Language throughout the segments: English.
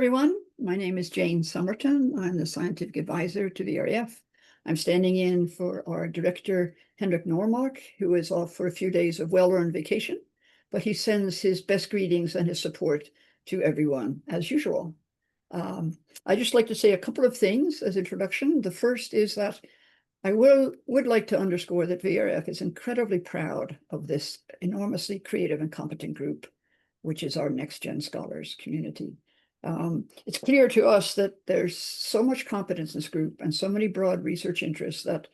everyone. My name is Jane Somerton. I'm the scientific advisor to VREF. I'm standing in for our director, Hendrik Normark, who is off for a few days of well-earned vacation, but he sends his best greetings and his support to everyone, as usual. I'd just like to say a couple of things as introduction. The first is that I would like to underscore that VRF is incredibly proud of this enormously creative and competent group, which is our NextGen Scholars community. It's clear to us that there's so much competence in this group and so many broad research interests that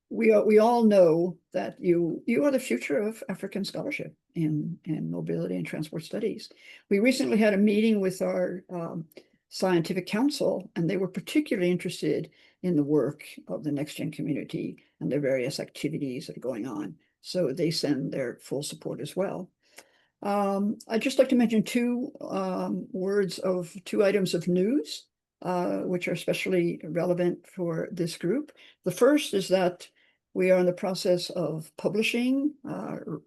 we all know that you are the future of African scholarship in mobility and transport studies. We recently had a meeting with our scientific council, and they were particularly interested in the work of the NextGen community and the various activities that are going on. So they send their full support as well. I'd just like to mention two items of news, which are especially relevant for this group. The first is that we are in the process of publishing,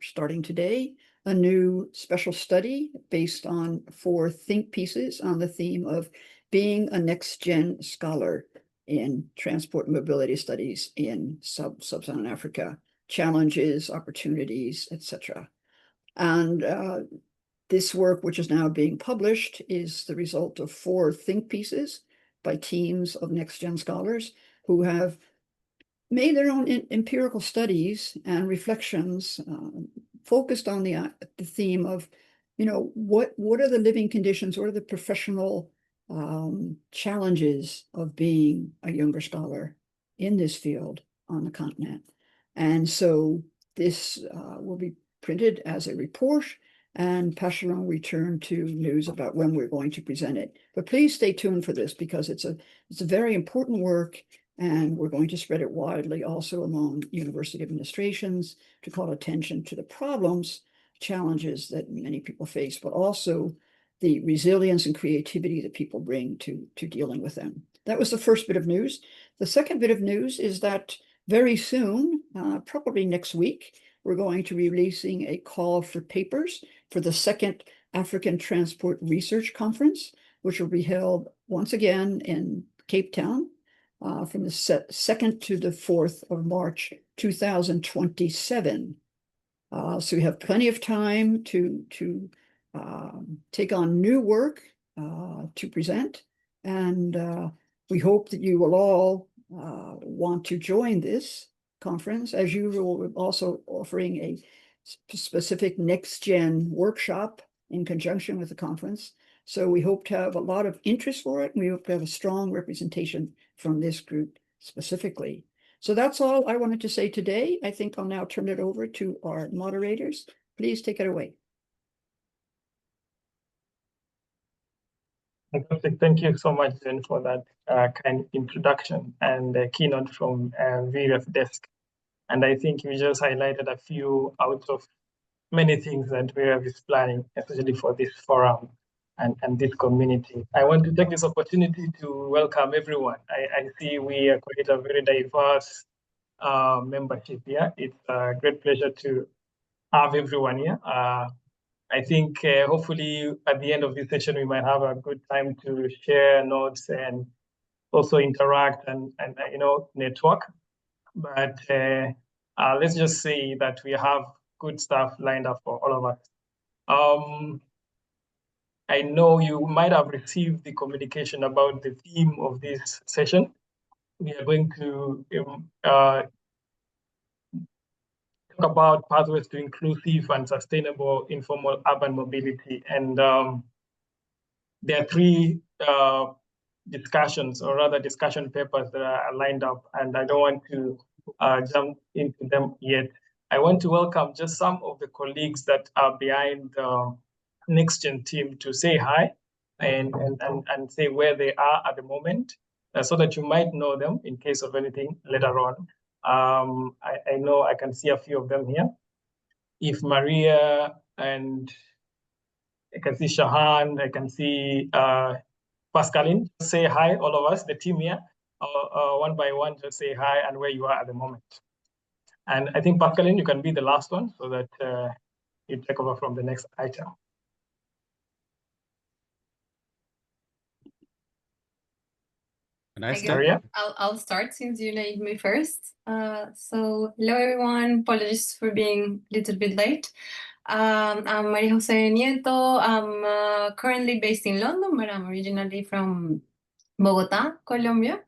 starting today, a new special study based on 4 think pieces on the theme of being a next-gen scholar in transport and mobility studies in sub-Saharan Africa, challenges, opportunities, etc. And this work, which is now being published, is the result of 4 think pieces by teams of next-gen scholars who have made their own empirical studies and reflections focused on the theme of, what are the living conditions, what are the professional challenges of being a younger scholar in this field on the continent. And so this will be printed as a report, and Pacheron will return to news about when we're going to present it. But please stay tuned for this, because it's a very important work, and we're going to spread it widely also among university administrations to call attention to the problems, challenges that many people face, but also the resilience and creativity that people bring to dealing with them. That was the first bit of news. The second bit of news is that very soon, probably next week, we're going to be releasing a call for papers for the 2nd African Transport Research Conference, which will be held once again in Cape Town from the 2nd to the 4th of March, 2027. So we have plenty of time to take on new work to present, and we hope that you will all want to join this conference. As usual, we're also offering a specific next-gen workshop in conjunction with the conference. So we hope to have a lot of interest for it, and we hope to have a strong representation from this group specifically. So that's all I wanted to say today. I think I'll now turn it over to our moderators. Please take it away. Fantastic. Thank you so much, Jen, for that kind introduction and keynote from VREF desk. And I think you just highlighted a few out of many things that VREF is planning, especially for this forum and this community. I want to take this opportunity to welcome everyone. I see we are quite a very diverse membership here. It's a great pleasure to have everyone here. I think hopefully at the end of this session, we might have a good time to share notes and also interact and network. But let's just say that we have good stuff lined up for all of us. I know you might have received the communication about the theme of this session. We are going to talk about pathways to inclusive and sustainable informal urban mobility. And there are 3 discussions, or rather discussion papers, that are lined up, and I don't want to jump into them yet. I want to welcome just some of the colleagues that are behind the NextGen team to say hi and say where they are at the moment, so that you might know them in case of anything later on. I know I can see a few of them here. If Maria, and I can see Shahan, I can see Pascaline. Say hi, all of us, the team here. One by one, just say hi and where you are at the moment. And I think, Pascaline, you can be the last one so that you take over from the next item. Can I start? I'll start since you named me first. So hello everyone, apologies for being a little bit late. I'm Maria Jose Nieto. I'm currently based in London, but I'm originally from Bogota, Colombia.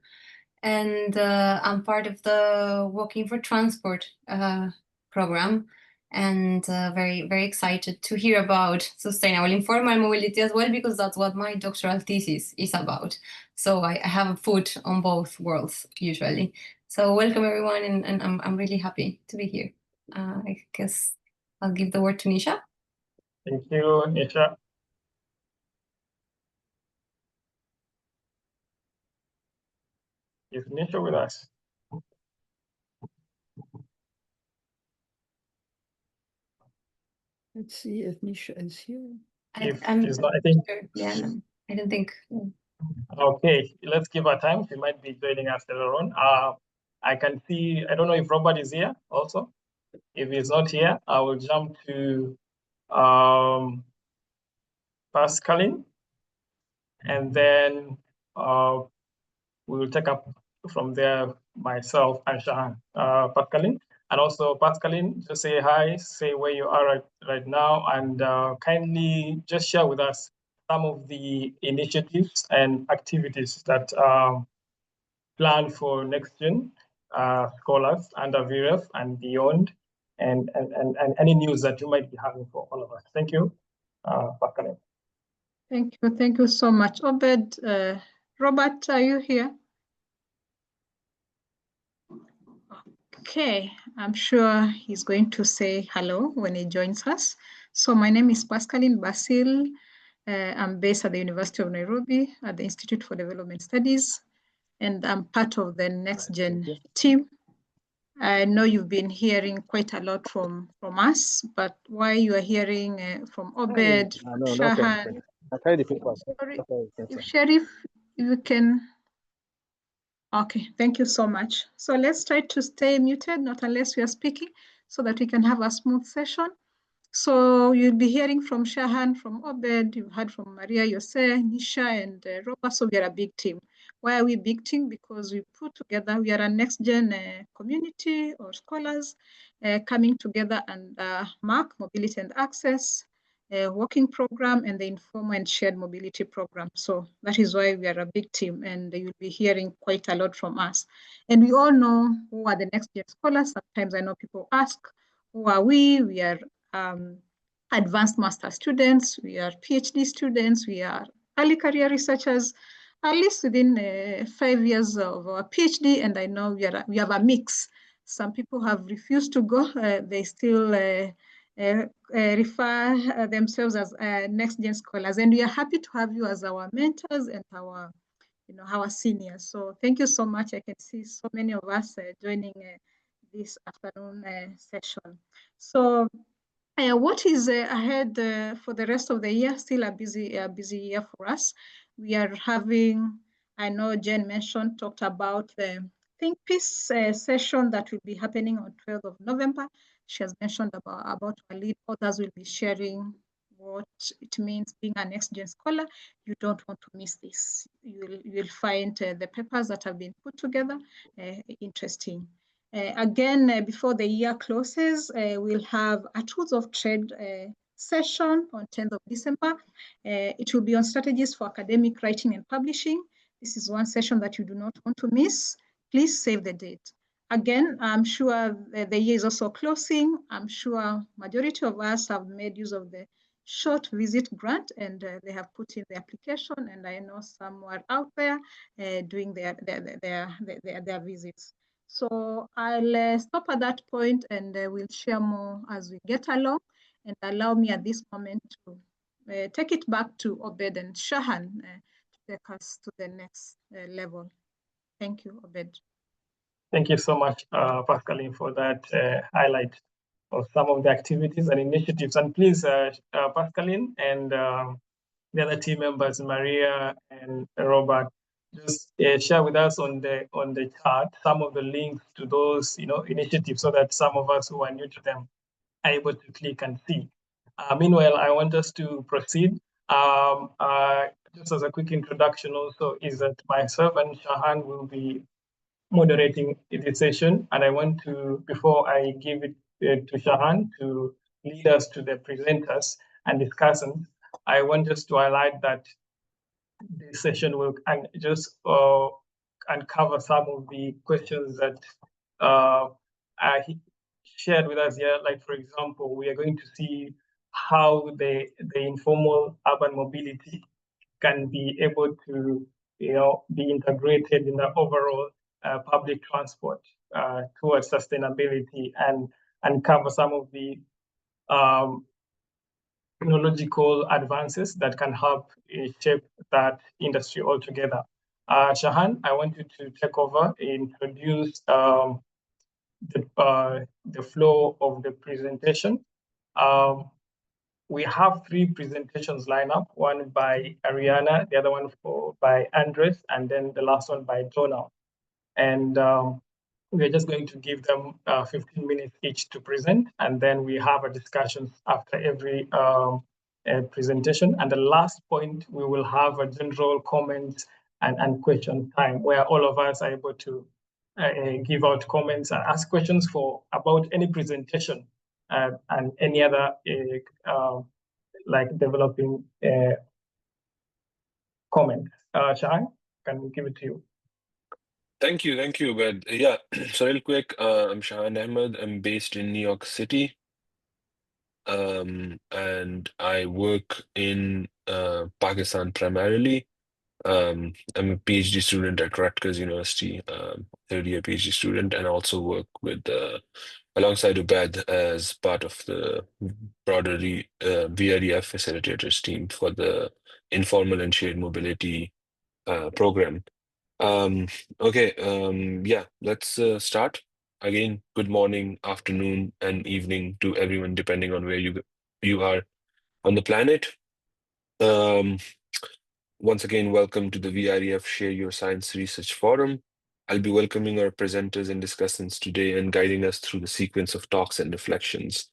And I'm part of the Walking for Transport program, and very, very excited to hear about sustainable informal mobility as well, because that's what my doctoral thesis is about. So I have a foot on both worlds usually. So welcome everyone, and I'm really happy to be here. I guess I'll give the word to Nisha. Thank you, Nisha. Is Nisha with us? Let's see if Nisha is here. If she's not, I think. Yeah, no, I don't think. Okay, let's give her time. She might be joining us later on. I can see, I don't know if Robert is here also. If he's not here, I will jump to Pascaline, and then we will take up from there myself and Shahan. Pascaline, and also Pascaline, just say hi, say where you are right now, and kindly just share with us some of the initiatives and activities that plan for NextGen scholars under VREF and beyond, and any news that you might be having for all of us. Thank you, Pascaline. Thank you so much. Obed, Robert, are you here? Okay, I'm sure he's going to say hello when he joins us. So my name is Pascaline Basil. I'm based at the University of Nairobi at the Institute for Development Studies, and I'm part of the NextGen team. I know you've been hearing quite a lot from us, but why you are hearing from Obed, Shahan, if Sheriff, you can. Okay, thank you so much. So let's try to stay muted, not unless we are speaking, so that we can have a smooth session. So you'll be hearing from Shahan, from Obed, you've heard from Maria, Jose, Nisha, and Robert. So we are a big team. Why are we a big team? Because we put together, we are a NextGen community or scholars coming together and MAC, Mobility and Access, working program, and the Informal and Shared Mobility program. So that is why we are a big team, and you'll be hearing quite a lot from us. And we all know who are the NextGen scholars. Sometimes I know people ask, who are we? We are advanced master students, we are PhD students, we are early career researchers, at least within 5 years of our PhD, and I know we have a mix. Some people have refused to go, they still refer themselves as NextGen scholars, and we are happy to have you as our mentors and our seniors. So thank you so much. I can see so many of us joining this afternoon session. So what is ahead for the rest of the year? Still a busy year for us. We are having, I know Jen talked about the Think Peace session that will be happening on 12th of November. She has mentioned about her lead. Others will be sharing what it means being a NextGen scholar. You don't want to miss this. You'll find the papers that have been put together interesting. Again, before the year closes, we'll have a Tools of Trade session on 10th of December. It will be on strategies for academic writing and publishing. This is one session that you do not want to miss. Please save the date. Again, I'm sure the year is also closing. I'm sure majority of us have made use of the short visit grant, and they have put in the application, and I know some were out there doing their visits. So I'll stop at that point, and we'll share more as we get along, and allow me at this moment to take it back to Obed and Shahan to take us to the next level. Thank you, Obed. Thank you so much, Pascaline, for that highlight of some of the activities and initiatives. And please, Pascaline and the other team members, Maria and Robert, just share with us on the chat some of the links to those initiatives, so that some of us who are new to them are able to click and see. Meanwhile, I want us to proceed. just as a quick introduction also, is that myself and Shahan will be moderating this session. And I want to, before I give it to Shahan to lead us to the presenters and discussants, I want just to highlight that this session will just uncover some of the questions that he shared with us here. Like, for example, we are going to see how the informal urban mobility can be able to, be integrated in the overall public transport towards sustainability, and cover some of the technological advances that can help shape that industry altogether. Shahan, I want you to take over, introduce the flow of the presentation. We have 3 presentations lined up, one by Ariana, the other one by Andres, and then the last one by Donald. And we're just going to give them 15 minutes each to present, and then we have a discussion after every presentation. And the last point, we will have a general comment and question time, where all of us are able to give out comments and ask questions about any presentation and any other like developing comment. Shahan, can we give it to you? Thank you, Ubed. Yeah, so real quick, I'm Shahan Ahmed. I'm based in New York City, and I work in Pakistan primarily. I'm a PhD student at Rutgers University, third-year PhD student, and also work with alongside Ubed as part of the broader VREF facilitators team for the informal and shared mobility program. Okay, yeah, let's start. Again, good morning, afternoon, and evening to everyone, depending on where you are on the planet. Once again, welcome to the VREF Share Your Science Research Forum. I'll be welcoming our presenters and discussants today and guiding us through the sequence of talks and reflections.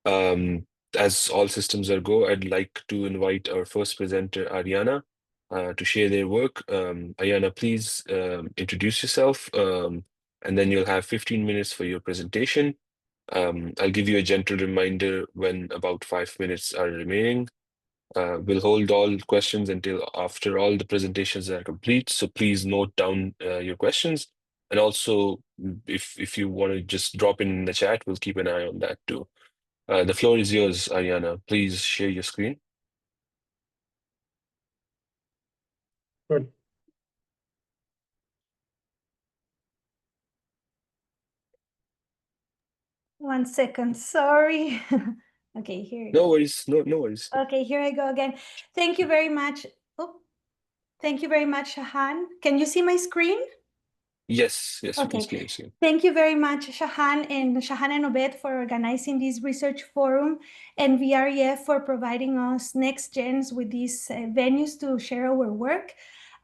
As all systems are go, I'd like to invite our first presenter, Ariana, to share their work. Ariana, please introduce yourself, and then you'll have 15 minutes for your presentation. I'll give you a gentle reminder when about 5 minutes are remaining. We'll hold all questions until after all the presentations are complete. So please note down your questions. And also, if you want to just drop in the chat, we'll keep an eye on that too. The floor is yours, Ariana. Please share your screen. Good. One second, sorry. Okay, here. No worries, no worries. Okay, here I go again. Thank you very much. Oh, thank you very much, Shahan. Can you see my screen? Yes, we Okay. can see your screen. Thank you very much, Shahan and Obed, for organizing this research forum, and VREF for providing us NextGens with these venues to share our work.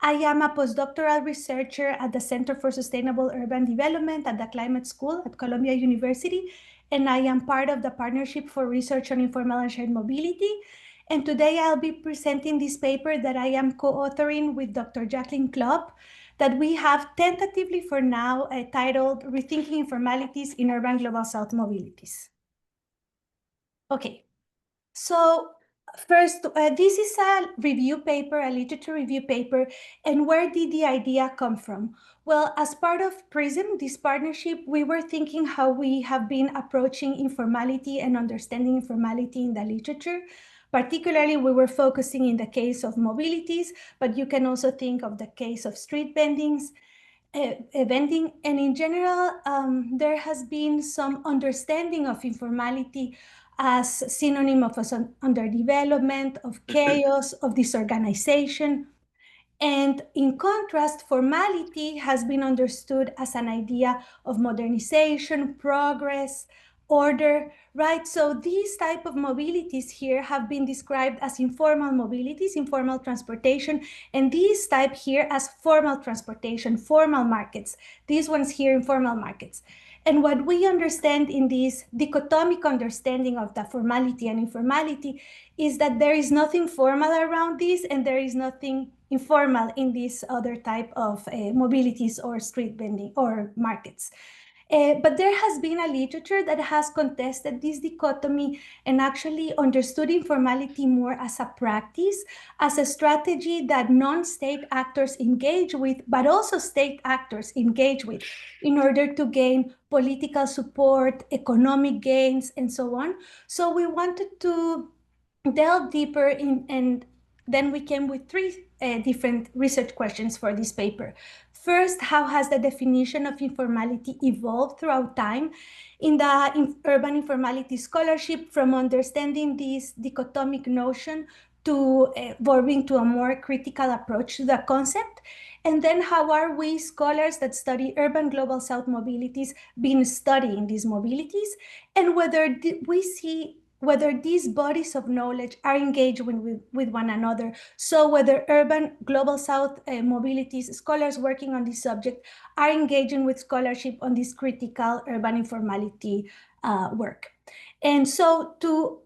I am a postdoctoral researcher at the Center for Sustainable Urban Development at the Climate School at Columbia University, and I am part of the Partnership for Research on Informal and Shared Mobility. And today I'll be presenting this paper that I am co-authoring with Dr. Jacqueline Klopp, that we have tentatively for now titled Rethinking Informalities in Urban Global South Mobilities. Okay, so first, this is a review paper, a literature review paper, and where did the idea come from? Well, as part of PRISM, this partnership, we were thinking how we have been approaching informality and understanding informality in the literature. Particularly, we were focusing in the case of mobilities, but you can also think of the case of street vending. And in general, there has been some understanding of informality as synonym of underdevelopment, of chaos, of disorganization. And in contrast, formality has been understood as an idea of modernization, progress, order, right? So these type of mobilities here have been described as informal mobilities, informal transportation, and these type here as formal transportation, formal markets. These ones here, informal markets. And what we understand in this dichotomic understanding of the formality and informality is that there is nothing formal around this and there is nothing informal in this other type of mobilities or street vending or markets. But there has been a literature that has contested this dichotomy and actually understood informality more as a practice, as a strategy that non-state actors engage with, but also state actors engage with in order to gain political support, economic gains, and so on. So we wanted to delve deeper in, and then we came with three different research questions for this paper. First, how has the definition of informality evolved throughout time in the urban informality scholarship, from understanding this dichotomic notion to evolving to a more critical approach to the concept? And then how are we scholars that study urban global south mobilities been studying these mobilities, and whether we see whether these bodies of knowledge are engaged with one another. So whether urban global south mobilities scholars working on this subject are engaging with scholarship on this critical urban informality work. And so to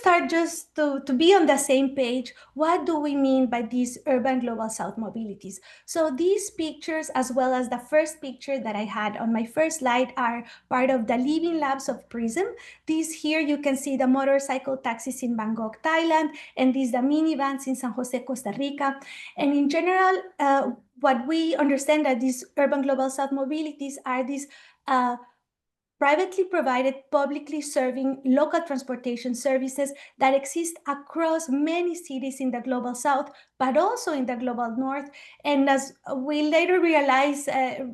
start, just to be on the same page, what do we mean by these urban global south mobilities? So these pictures, as well as the first picture that I had on my first slide, are part of the living labs of PRISM. These here, you can see the motorcycle taxis in Bangkok, Thailand, and these the minivans in San Jose, Costa Rica. And in general, what we understand that these urban global south mobilities are these privately provided, publicly serving local transportation services that exist across many cities in the global south, but also in the global north. And as we later realize,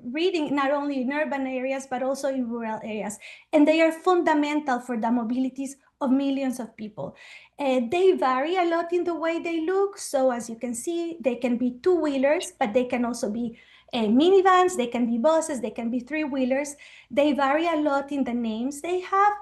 reading not only in urban areas, but also in rural areas. And they are fundamental for the mobilities of millions of people. They vary a lot in the way they look. So as you can see, they can be two-wheelers, but they can also be minivans, they can be buses, they can be three-wheelers. They vary a lot in the names they have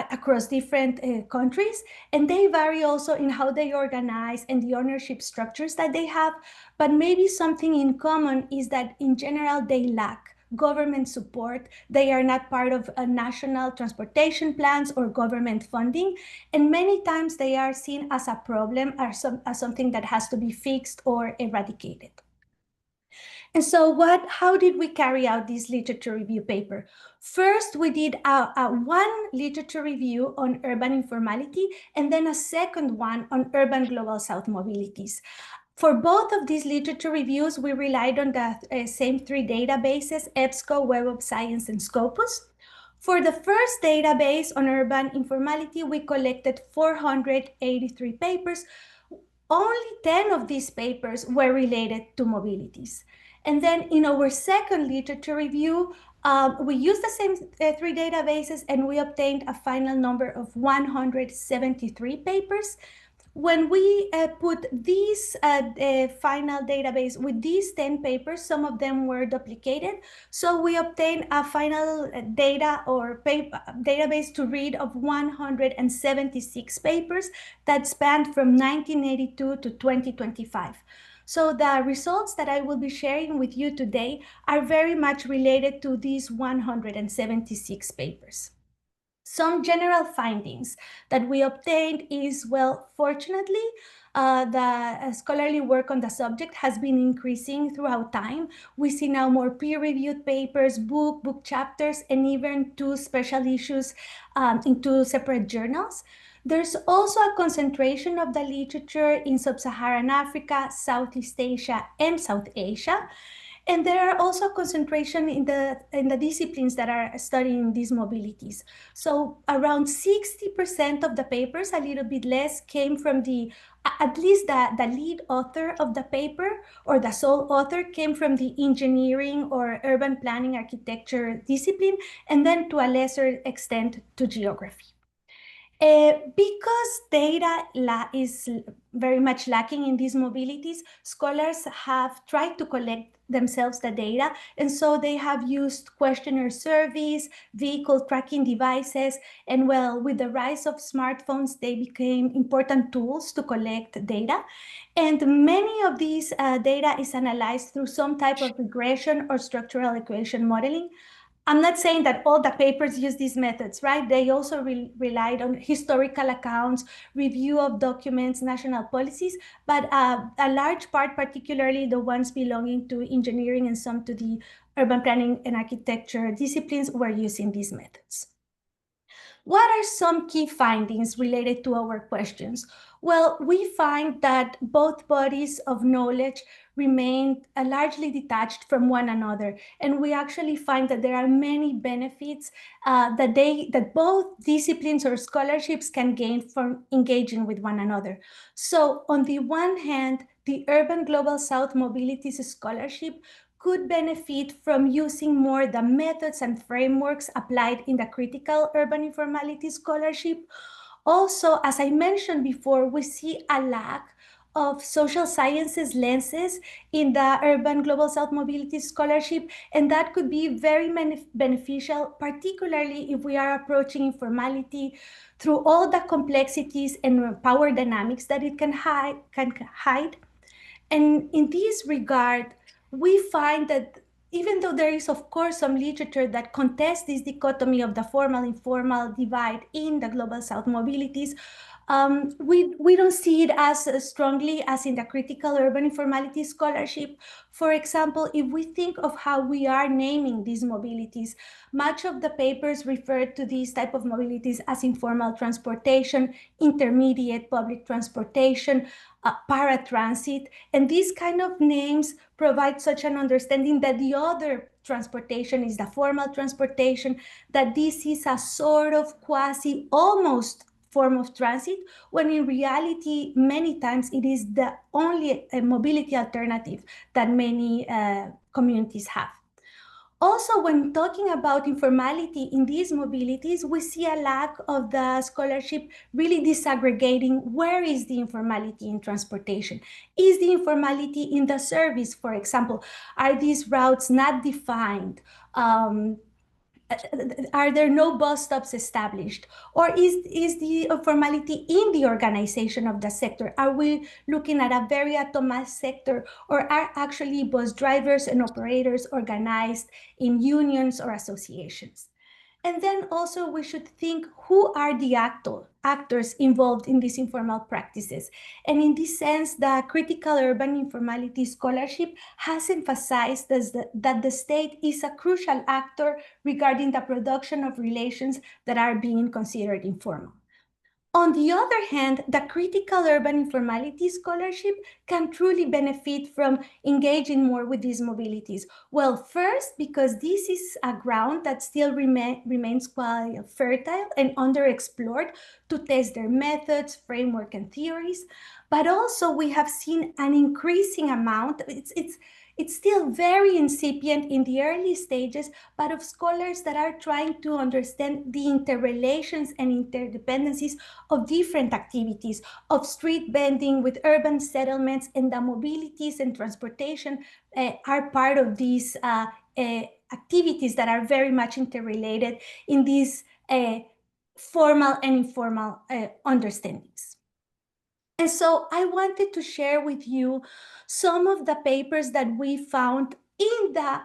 across different countries, and they vary also in how they organize and the ownership structures that they have. But maybe something in common is that in general they lack government support. They are not part of national transportation plans or government funding, and many times they are seen as a problem, as something that has to be fixed or eradicated. And so how did we carry out this literature review paper? First, we did one literature review on urban informality, and then a second one on urban global south mobilities. For both of these literature reviews, we relied on the same three databases, EBSCO, Web of Science, and Scopus. For the first database on urban informality, we collected 483 papers. Only 10 of these papers were related to mobilities. And then in our second literature review, we used the same three databases, and we obtained a final number of 173 papers. When we put this final database with these 10 papers, some of them were duplicated. So we obtained a final data or database to read of 176 papers that spanned from 1982 to 2025. So the results that I will be sharing with you today are very much related to these 176 papers. Some general findings that we obtained is, well, fortunately, the scholarly work on the subject has been increasing throughout time. We see now more peer-reviewed papers, book chapters, and even 2 special issues in 2 separate journals. There's also a concentration of the literature in Sub-Saharan Africa, Southeast Asia, and South Asia. And there are also concentration in the disciplines that are studying these mobilities. So around 60% of the papers, a little bit less, came from at least the lead author of the paper, or the sole author, came from the engineering or urban planning architecture discipline, and then to a lesser extent to geography. Because data is very much lacking in these mobilities, scholars have tried to collect themselves the data, and so they have used questionnaire surveys, vehicle tracking devices, and well, with the rise of smartphones, they became important tools to collect data. And many of these data is analyzed through some type of regression or structural equation modeling. I'm not saying that all the papers use these methods, right? They also relied on historical accounts, review of documents, national policies, but a large part, particularly the ones belonging to engineering and some to the urban planning and architecture disciplines, were using these methods. What are some key findings related to our questions? Well, we find that both bodies of knowledge remain largely detached from one another. And we actually find that there are many benefits that both disciplines or scholarships can gain from engaging with one another. So on the one hand, the Urban Global South Mobilities Scholarship could benefit from using more the methods and frameworks applied in the Critical Urban Informality Scholarship. Also, as I mentioned before, we see a lack of social sciences lenses in the Urban Global South Mobility Scholarship, and that could be very beneficial, particularly if we are approaching informality through all the complexities and power dynamics that it can hide. And in this regard, we find that even though there is, of course, some literature that contests this dichotomy of the formal-informal divide in the Global South mobilities, we don't see it as strongly as in the Critical Urban Informality Scholarship. For example, if we think of how we are naming these mobilities, much of the papers refer to these type of mobilities as informal transportation, intermediate public transportation, paratransit, and these kind of names provide such an understanding that the other transportation is the formal transportation, that this is a sort of quasi, almost form of transit, when in reality, many times it is the only mobility alternative that many communities have. Also, when talking about informality in these mobilities, we see a lack of the scholarship really disaggregating where is the informality in transportation. Is the informality in the service, for example? Are these routes not defined? Are there no bus stops established? Or is the informality in the organization of the sector? Are we looking at a very atomized sector, or are actually bus drivers and operators organized in unions or associations? And then also we should think, who are the actors involved in these informal practices? And in this sense, the Critical Urban Informality Scholarship has emphasized that the state is a crucial actor regarding the production of relations that are being considered informal. On the other hand, the Critical Urban Informality Scholarship can truly benefit from engaging more with these mobilities. Well, first, because this is a ground that still remains quite fertile and underexplored to test their methods, framework, and theories. But also, we have seen an increasing amount. It's still very incipient in the early stages, but of scholars that are trying to understand the interrelations and interdependencies of different activities, of street vending with urban settlements, and the mobilities and transportation are part of these activities that are very much interrelated in these formal and informal understandings. And so I wanted to share with you some of the papers that we found in the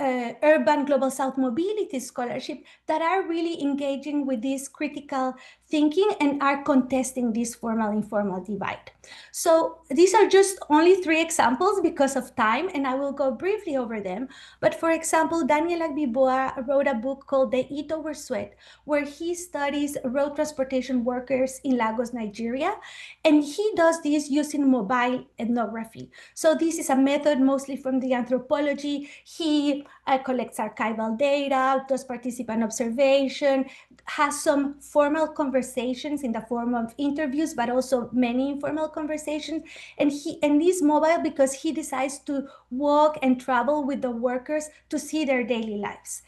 Urban Global South Mobility Scholarship that are really engaging with this critical thinking and are contesting this formal-informal divide. So these are just only 3 examples because of time, and I will go briefly over them. But for example, Daniel Agbiboa wrote a book called The Eat Over Sweat, where he studies road transportation workers in Lagos, Nigeria. And he does this using mobile ethnography. So this is a method mostly from the anthropology. He collects archival data, does participant observation, has some formal conversations in the form of interviews, but also many informal conversations. And he's mobile because he decides to walk and travel with the workers to see their daily lives.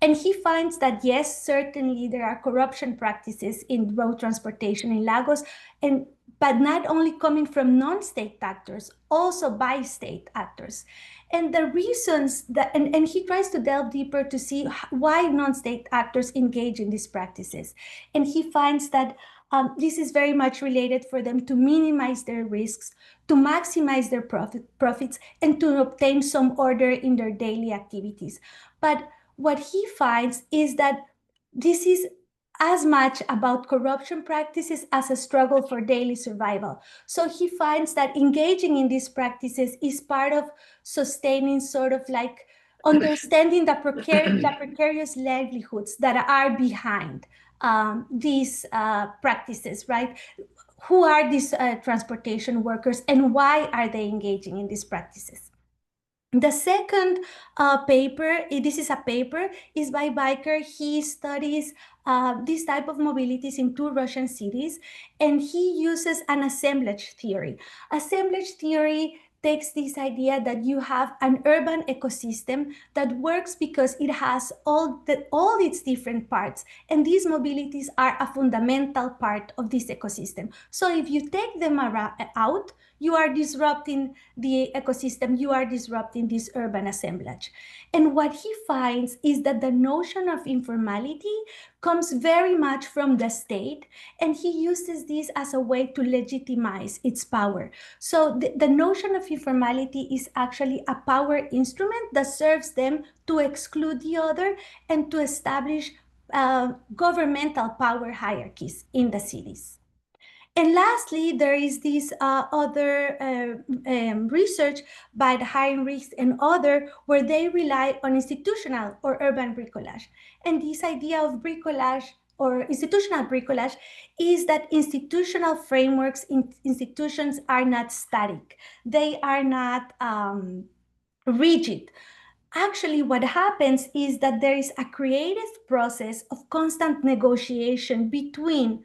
And he finds that, yes, certainly there are corruption practices in road transportation in Lagos, but not only coming from non-state actors, also by state actors. And the reasons that, and he tries to delve deeper to see why non-state actors engage in these practices. And he finds that this is very much related for them to minimize their risks, to maximize their profits, and to obtain some order in their daily activities. But what he finds is that this is as much about corruption practices as a struggle for daily survival. So he finds that engaging in these practices is part of sustaining, sort of like understanding the precarious livelihoods that are behind these practices, right? Who are these transportation workers and why are they engaging in these practices? The second paper, this is a paper, is by Biker. He studies this type of mobilities in 2 Russian cities, and he uses an assemblage theory. Assemblage theory takes this idea that you have an urban ecosystem that works because it has all its different parts, and these mobilities are a fundamental part of this ecosystem. So if you take them out, you are disrupting the ecosystem, you are disrupting this urban assemblage. And what he finds is that the notion of informality comes very much from the state, and he uses this as a way to legitimize its power. So the notion of informality is actually a power instrument that serves them to exclude the other and to establish governmental power hierarchies in the cities. And lastly, there is this other research by the Heinrichs and other, where they rely on institutional or urban bricolage. And this idea of bricolage or institutional bricolage is that institutional frameworks, institutions are not static. They are not rigid. Actually, what happens is that there is a creative process of constant negotiation between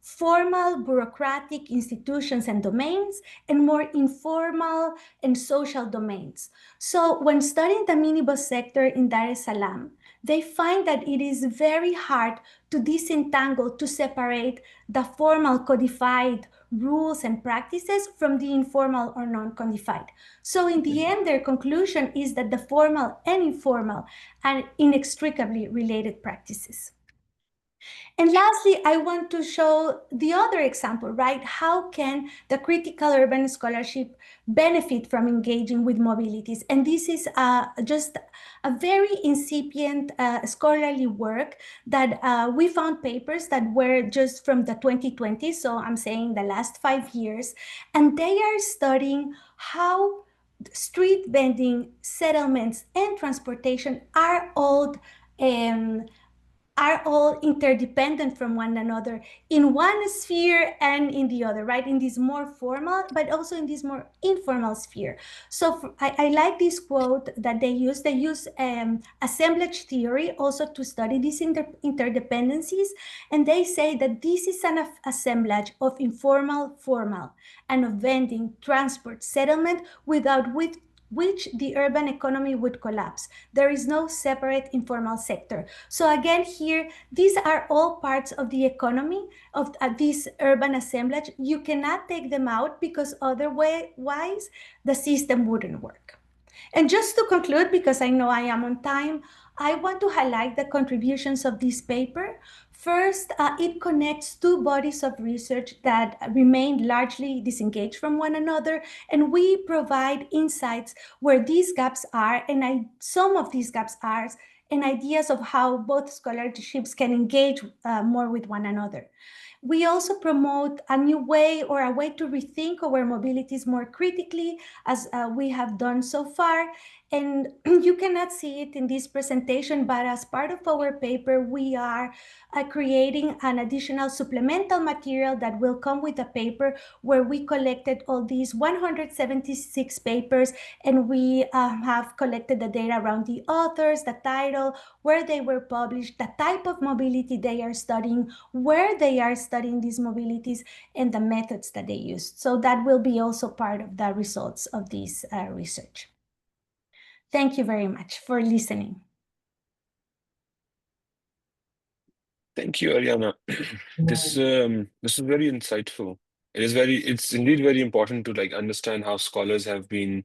formal bureaucratic institutions and domains and more informal and social domains. So when studying the minibus sector in Dar es Salaam, they find that it is very hard to disentangle, to separate the formal codified rules and practices from the informal or non-codified. So in the end, their conclusion is that the formal and informal are inextricably related practices. And lastly, I want to show the other example, right? How can the critical urban scholarship benefit from engaging with mobilities? And this is just a very incipient scholarly work that we found papers that were just from the 2020s, so I'm saying the last 5 years, and they are studying how street vending, settlements, and transportation are all interdependent from one another in one sphere and in the other, right? In this more formal, but also in this more informal sphere. So I like this quote that they use. They use assemblage theory also to study these interdependencies. And they say that this is an assemblage of informal, formal, and of vending, transport, settlement, without which the urban economy would collapse. There is no separate informal sector. So again, here, these are all parts of the economy of this urban assemblage. You cannot take them out because otherwise the system wouldn't work. And just to conclude, because I know I am on time, I want to highlight the contributions of this paper. First, it connects 2 bodies of research that remain largely disengaged from one another, and we provide insights where these gaps are, and some of these gaps are, and ideas of how both scholarships can engage more with one another. We also promote a new way, or a way to rethink our mobilities more critically, as we have done so far. And you cannot see it in this presentation, but as part of our paper, we are creating an additional supplemental material that will come with the paper, where we collected all these 176 papers, and we have collected the data around the authors, the title, where they were published, the type of mobility they are studying, where they are studying these mobilities, and the methods that they used. So that will be also part of the results of this research. Thank you very much for listening. Thank you, Ariana. This is very insightful. It's indeed very important to like understand how scholars have been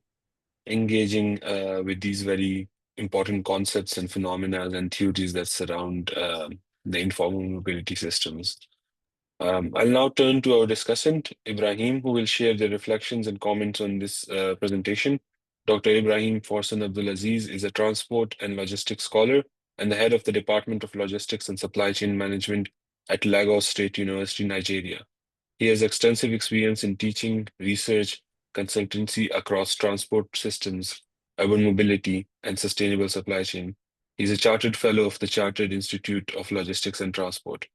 engaging with these very important concepts and phenomena and theories that surround the informal mobility systems. I'll now turn to our discussant, Ibrahim, who will share their reflections and comments on this presentation. Dr. Ibrahim Forsan Abdulaziz is a transport and logistics scholar and the head of the Department of Logistics and Supply Chain Management at Lagos State University, Nigeria. He has extensive experience in teaching, research, consultancy across transport systems, urban mobility, and sustainable supply chain. He's a chartered fellow of the Chartered Institute of Logistics and Transport.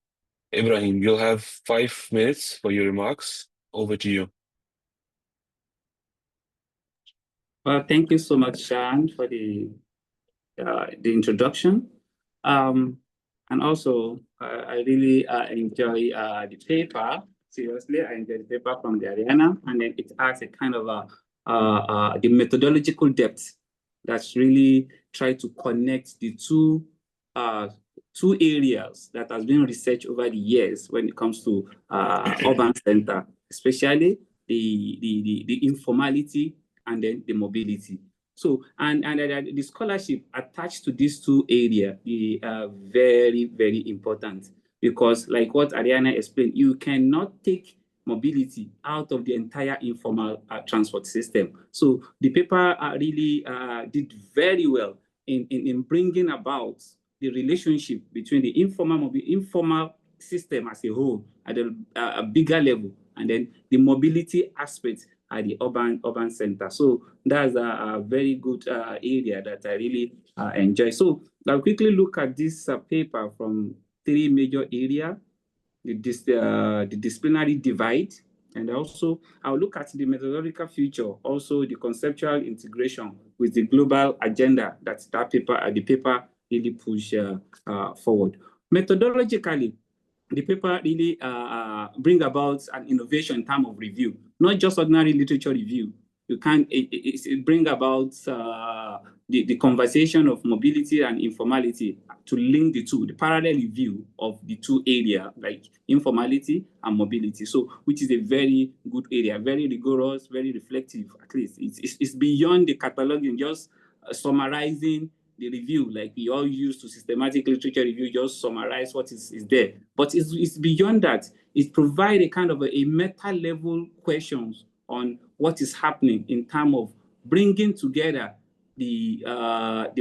Ibrahim, you'll have 5 minutes for your remarks. Over to you. Well, thank you so much, Sean, for the introduction. And also, I really enjoy the paper. Seriously, I enjoy the paper from the Ariana, and then it adds a kind of the methodological depth that's really try to connect the two areas that has been researched over the years when it comes to urban center, especially the informality and then the mobility. So, and the scholarship attached to these two areas are very, very important, because like what Ariana explained, you cannot take mobility out of the entire informal transport system. So the paper really did very well in bringing about the relationship between the informal system as a whole at a bigger level, and then the mobility aspect at the urban center. So that's a very good area that I really enjoy. So I'll quickly look at this paper from 3 major areas: the disciplinary divide, and also I'll look at the methodological future, also the conceptual integration with the global agenda that the paper really push forward. Methodologically, the paper really bring about an innovation in terms of review, not just ordinary literature review. You can it bring about the conversation of mobility and informality to link the two, the parallel review of the two areas, like informality and mobility. So, which is a very good area, very rigorous, very reflective. At least it's beyond the cataloging, just summarizing the review, like we all use to systematic literature review, just summarize what is there. But it's beyond that. It provides a kind of a meta level questions on what is happening in terms of bringing together the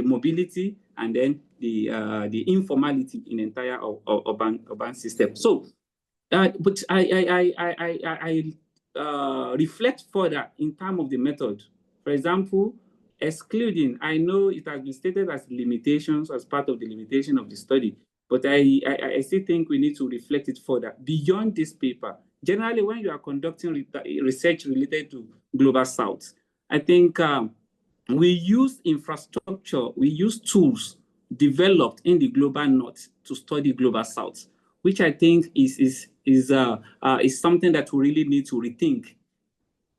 mobility and then the informality in the entire urban system. So, but I reflect further in terms of the method. For example, excluding, I know it has been stated as limitations, as part of the limitation of the study, but I still think we need to reflect it further beyond this paper. Generally, when you are conducting research related to Global South, I think we use infrastructure, we use tools developed in the Global North to study Global South, which I think is something that we really need to rethink.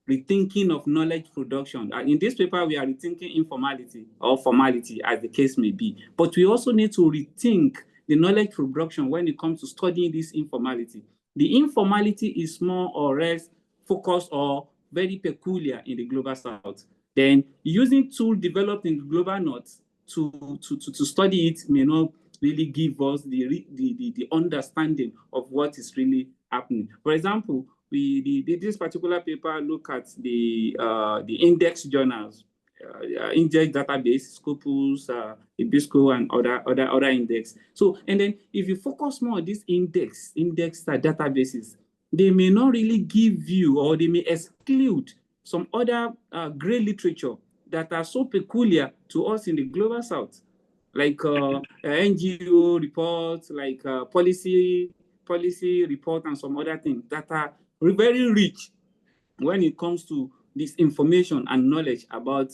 Rethinking of knowledge production. In this paper, we are rethinking informality or formality, as the case may be. But we also need to rethink the knowledge production when it comes to studying this informality. The informality is more or less focused or very peculiar in the Global South. Then using tools developed in the Global North to study it may not really give us the understanding of what is really happening. For example, this particular paper look at the index journals, index database, Scopus, Ibisco, and other index. So, and then if you focus more on these index databases, they may not really give you, or they may exclude some other great literature that are so peculiar to us in the Global South, like NGO reports, like policy report, and some other things that are very rich when it comes to this information and knowledge about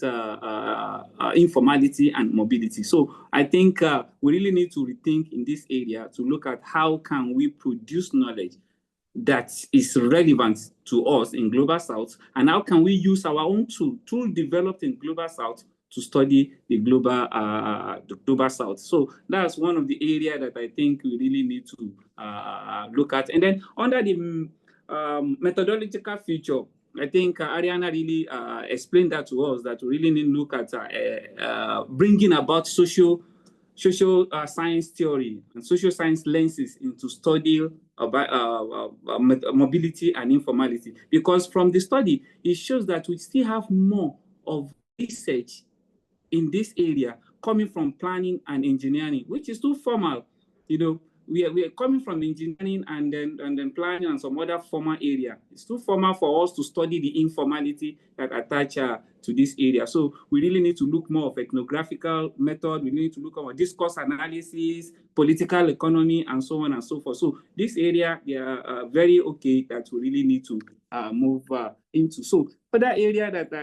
informality and mobility. So I think we really need to rethink in this area to look at how can we produce knowledge that is relevant to us in Global South, and how can we use our own tool developed in Global South to study the global south. So that's one of the areas that I think we really need to look at. And then under the methodological feature, I think Ariana really explained that to us, that we really need to look at bringing about social science theory and social science lenses into study about mobility and informality. Because from the study, it shows that we still have more of research in this area coming from planning and engineering, which is too formal. You know, we are coming from engineering and then planning and some other formal area. It's too formal for us to study the informality that attach to this area. So we really need to look more of ethnographical method. We need to look at discourse analysis, political economy, and so on and so forth. So this area, they are very okay that we really need to move into. So for that area that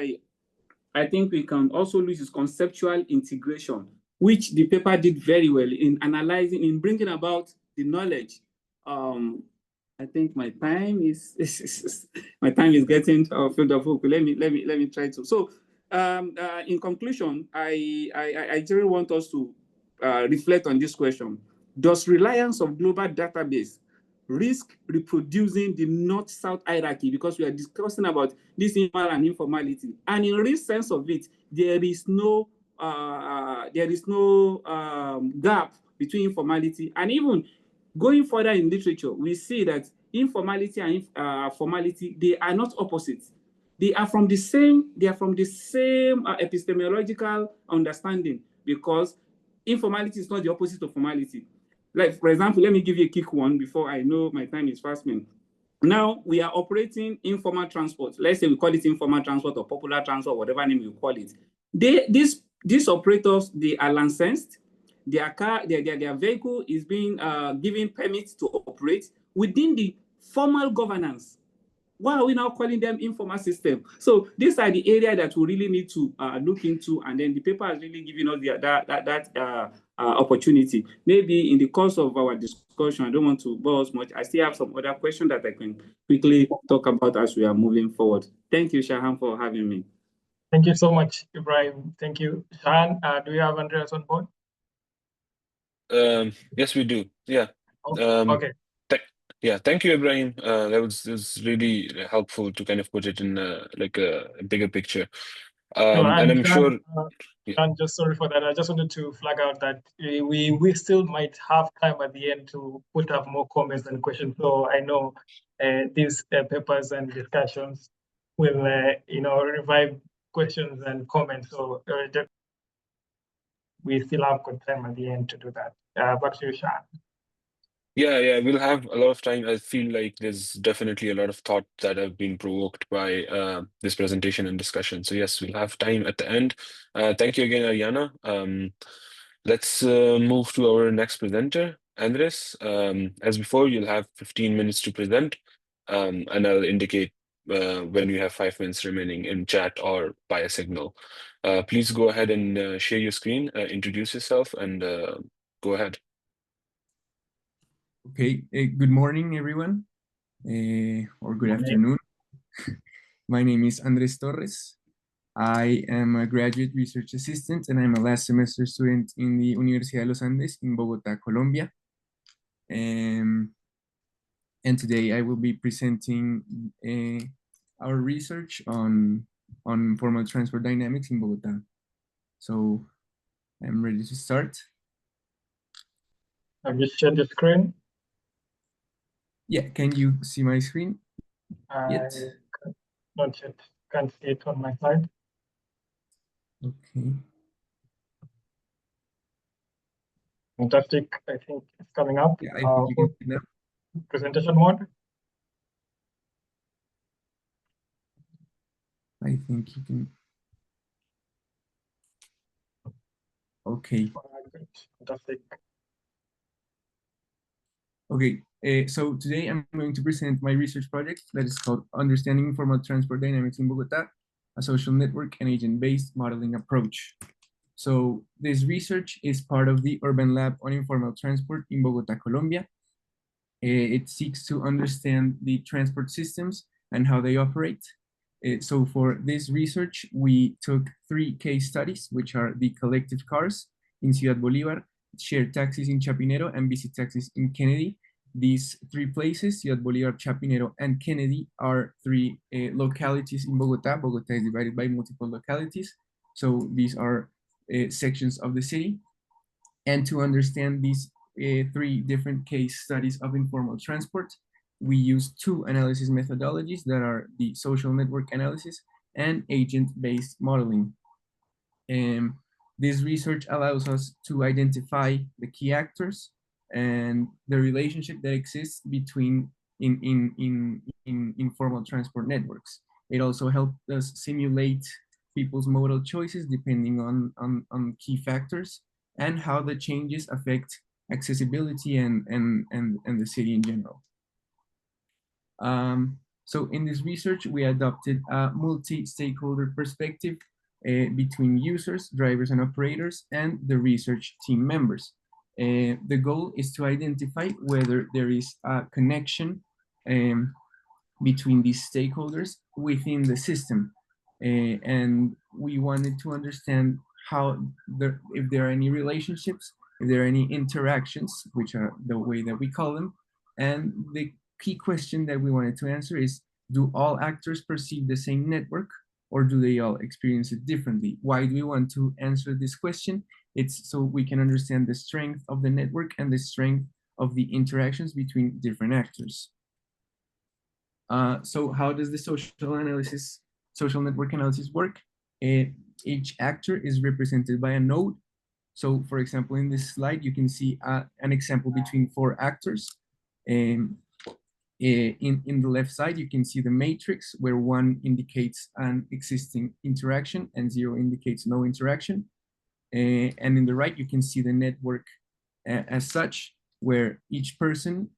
I think we can also use is conceptual integration, which the paper did very well in analyzing, in bringing about the knowledge. I think my time is getting filled up. Let me try to. So in conclusion, I really want us to reflect on this question: does reliance of global database risk reproducing the north-south hierarchy? Because we are discussing about this informal and informality, and in real sense of it, there is no gap between informality. And even going further in literature, we see that informality and formality, they are not opposites. They are from the same epistemological understanding, because informality is not the opposite of formality. Like, for example, let me give you a quick one before I know my time is fast spent. Now we are operating informal transport. Let's say we call it informal transport or popular transport, whatever name you call it. These operators, they are licensed. Their vehicle is being given permits to operate within the formal governance. Why are we now calling them informal system? So these are the area that we really need to look into, and then the paper has really given us that opportunity. Maybe in the course of our discussion, I don't want to bore us much. I still have some other questions that I can quickly talk about as we are moving forward. Thank you, Shahan, for having me. Thank you so much, Ibrahim. Thank you. Shahan, do you have Andreas on board? Yes, we do. Yeah. Okay. Yeah, thank you, Ibrahim. That was really helpful to kind of put it in like a bigger picture. And I'm sure. And just sorry for that. I just wanted to flag out that we still might have time at the end to put up more comments and questions. So I know these papers and discussions will revive questions and comments. So we still have good time at the end to do that. Back to you, Shahan. Yeah, we'll have a lot of time. I feel like there's definitely a lot of thought that have been provoked by this presentation and discussion. So yes, we'll have time at the end. Thank you again, Ariana. Let's move to our next presenter, Andres. As before, you'll have 15 minutes to present, and I'll indicate when you have 5 minutes remaining in chat or by a signal. Please go ahead and share your screen, introduce yourself, and go ahead. Okay, good morning, everyone, or good afternoon. My name is Andres Torres. I am a graduate research assistant, and I'm a last semester student in the Universidad de los Andes in Bogotá, Colombia. And today I will be presenting our research on informal transport dynamics in Bogotá. So I'm ready to start. Have you shared the screen? Yeah, can you see my screen yet? Not yet. Can't see it on my side. Okay. Fantastic. I think it's coming up. Yeah, I think you can see now. Presentation mode. I think you can. Okay. Fantastic. Okay, so today I'm going to present my research project that is called Understanding Informal Transport Dynamics in Bogotá, a social network and agent-based modeling approach. So this research is part of the Urban Lab on Informal Transport in Bogotá, Colombia. It seeks to understand the transport systems and how they operate, So for this research, we took 3 case studies, which are the collective cars in Ciudad Bolívar, shared taxis in Chapinero, and bici taxis in Kennedy. These 3 places, Ciudad Bolívar, Chapinero, and Kennedy, are 3 localities in Bogotá. Bogotá is divided by multiple localities. So these are sections of the city. And to understand these 3 different case studies of informal transport, we use 2 analysis methodologies that are the social network analysis and agent-based modeling. This research allows us to identify the key actors and the relationship that exists between informal transport networks. It also helped us simulate people's modal choices depending on key factors and how the changes affect accessibility and the city in general. So in this research, we adopted a multi-stakeholder perspective between users, drivers, and operators, and the research team members. The goal is to identify whether there is a connection between these stakeholders within the system. And we wanted to understand if there are any relationships, if there are any interactions, which are the way that we call them. And the key question that we wanted to answer is, do all actors perceive the same network, or do they all experience it differently? Why do we want to answer this question? It's so we can understand the strength of the network and the strength of the interactions between different actors. So how does the social network analysis work? Each actor is represented by a node. So for example, in this slide, you can see an example between 4 actors. In the left side, you can see the matrix where 1 indicates an existing interaction and 0 indicates no interaction. And in the right, you can see the network as such, where each person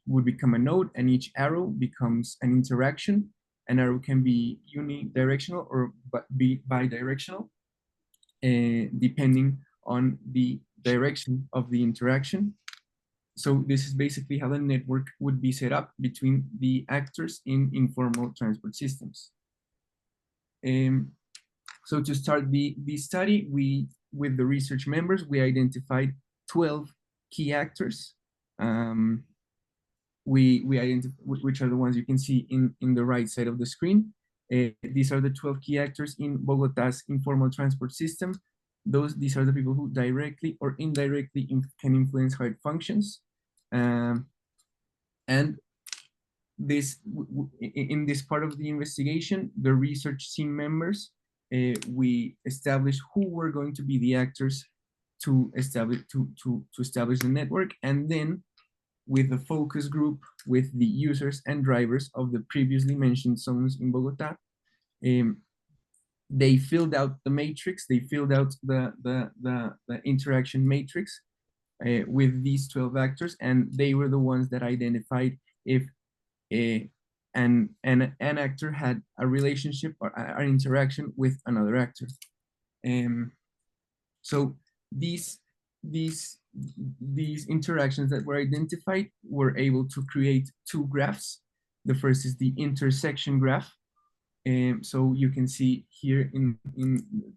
would become a node and each arrow becomes an interaction. An arrow can be unidirectional or be bidirectional, depending on the direction of the interaction. So this is basically how the network would be set up between the actors in informal transport systems. So to start the study, with the research members, we identified 12 key actors. We identified, which are the ones you can see in the right side of the screen. These are the 12 key actors in Bogotá's informal transport system. These are the people who directly or indirectly can influence how it functions. And in this part of the investigation, the research team members, we established who were going to be the actors to establish the network, and then with a focus group with the users and drivers of the previously mentioned zones in Bogotá. They filled out the matrix, they filled out the interaction matrix with these 12 actors, and they were the ones that identified if an actor had a relationship or an interaction with another actor. So these interactions that were identified were able to create 2 graphs. The first is the intersection graph. So you can see here in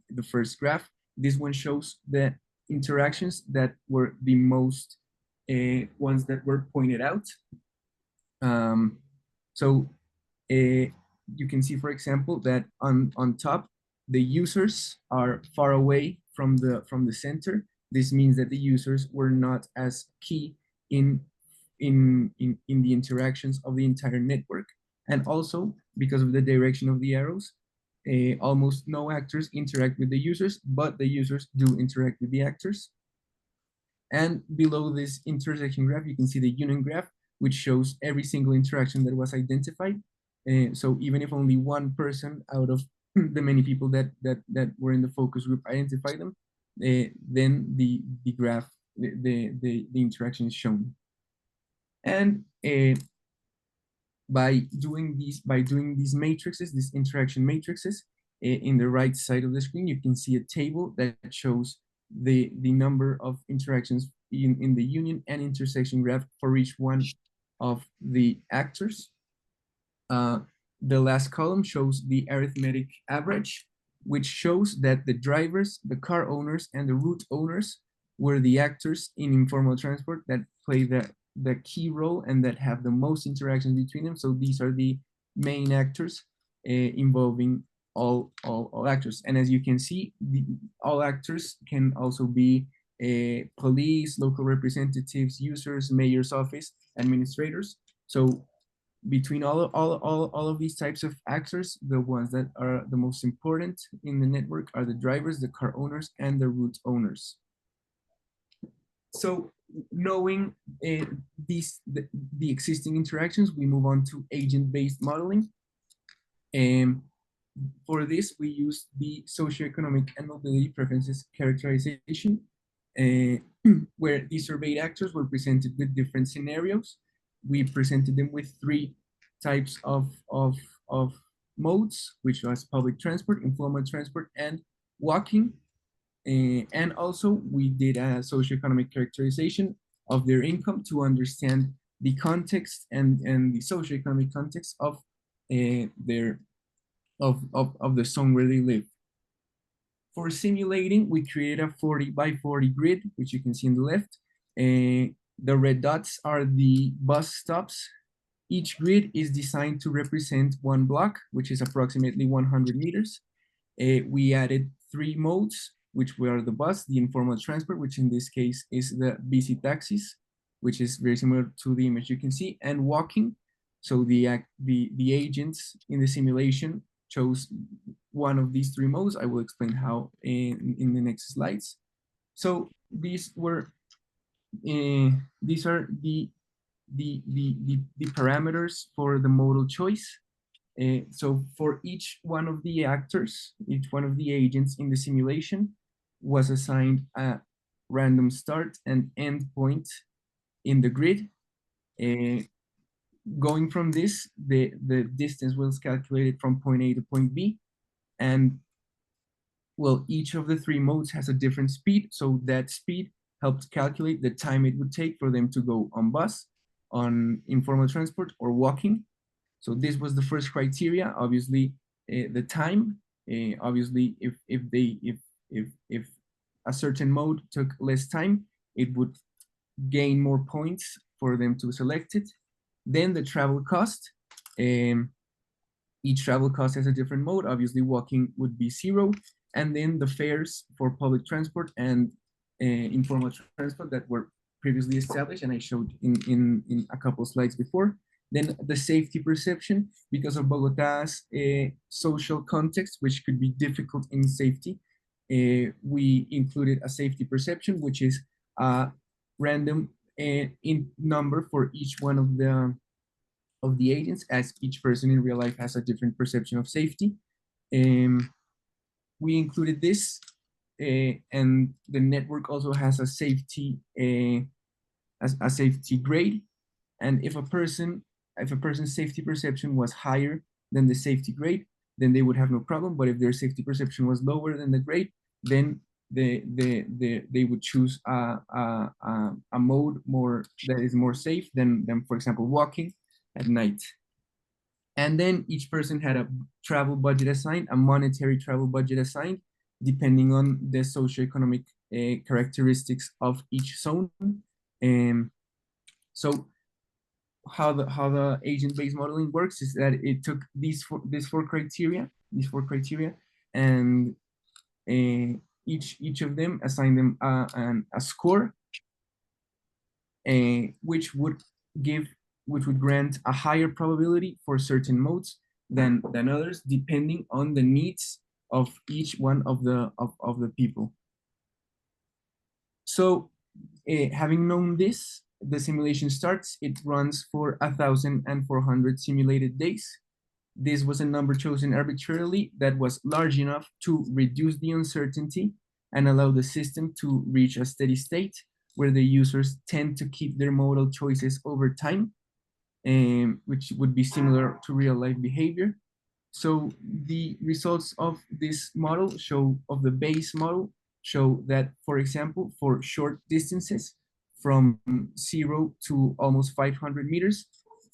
the first graph, this one shows the interactions that were the most ones that were pointed out. So you can see, for example, that on top, the users are far away from the center. This means that the users were not as key in the interactions of the entire network. And also, because of the direction of the arrows, almost no actors interact with the users, but the users do interact with the actors. And below this intersection graph, you can see the union graph, which shows every single interaction that was identified. So even if only 1 person out of the many people that were in the focus group identify them, then the graph, the interaction is shown. And by doing these matrices, these interaction matrices, in the right side of the screen, you can see a table that shows the number of interactions in the union and intersection graph for each one of the actors. the last column shows the arithmetic average, which shows that the drivers, the car owners, and the route owners were the actors in informal transport that play the key role and that have the most interactions between them. So these are the main actors involving all actors. And as you can see, all actors can also be police, local representatives, users, mayor's office, administrators. So between all of these types of actors, the ones that are the most important in the network are the drivers, the car owners, and the route owners. So knowing the existing interactions, we move on to agent-based modeling. And for this, we use the socioeconomic and mobility preferences characterization, where the surveyed actors were presented with different scenarios. We presented them with 3 types of modes, which was public transport, informal transport, and walking. And also we did a socioeconomic characterization of their income to understand the context and the socioeconomic context of the zone where they live. For simulating, we created a 40 by 40 grid, which you can see on the left. The red dots are the bus stops. Each grid is designed to represent 1 block, which is approximately 100 meters. We added 3 modes, which were the bus, the informal transport, which in this case is the bici taxis, which is very similar to the image you can see, and walking. So the agents in the simulation chose one of these 3 modes. I will explain how in the next slides. So these are the parameters for the modal choice. So for each one of the actors, each one of the agents in the simulation was assigned a random start and end point in the grid. Going from this, the distance was calculated from point A to point B. And well, each of the 3 modes has a different speed. So that speed helped calculate the time it would take for them to go on bus, on informal transport, or walking. So this was the first criteria. Obviously, the time. Obviously, if a certain mode took less time, it would gain more points for them to select it. Then the travel cost. Each travel cost has a different mode. Obviously, walking would be 0. And then the fares for public transport and informal transport that were previously established, and I showed in a couple of slides before. Then the safety perception, because of Bogota's social context, which could be difficult in safety, we included a safety perception, which is a random in number for each one of the agents, as each person in real life has a different perception of safety. We included this, and the network also has a safety grade. And if a person's safety perception was higher than the safety grade, then they would have no problem. But if their safety perception was lower than the grade, then they would choose a mode that is more safe than for example, walking at night. And then each person had a travel budget assigned, a monetary travel budget assigned, depending on the socioeconomic characteristics of each zone. So how the agent-based modeling works is that it took these four criteria, and each of them assigned them a score, which would grant a higher probability for certain modes than others, depending on the needs of each one of the people. So having known this, the simulation starts. It runs for 1,400 simulated days. This was a number chosen arbitrarily that was large enough to reduce the uncertainty and allow the system to reach a steady state where the users tend to keep their modal choices over time, which would be similar to real life behavior. So the results of this model of the base model show that, for example, for short distances from 0 to almost 500 meters,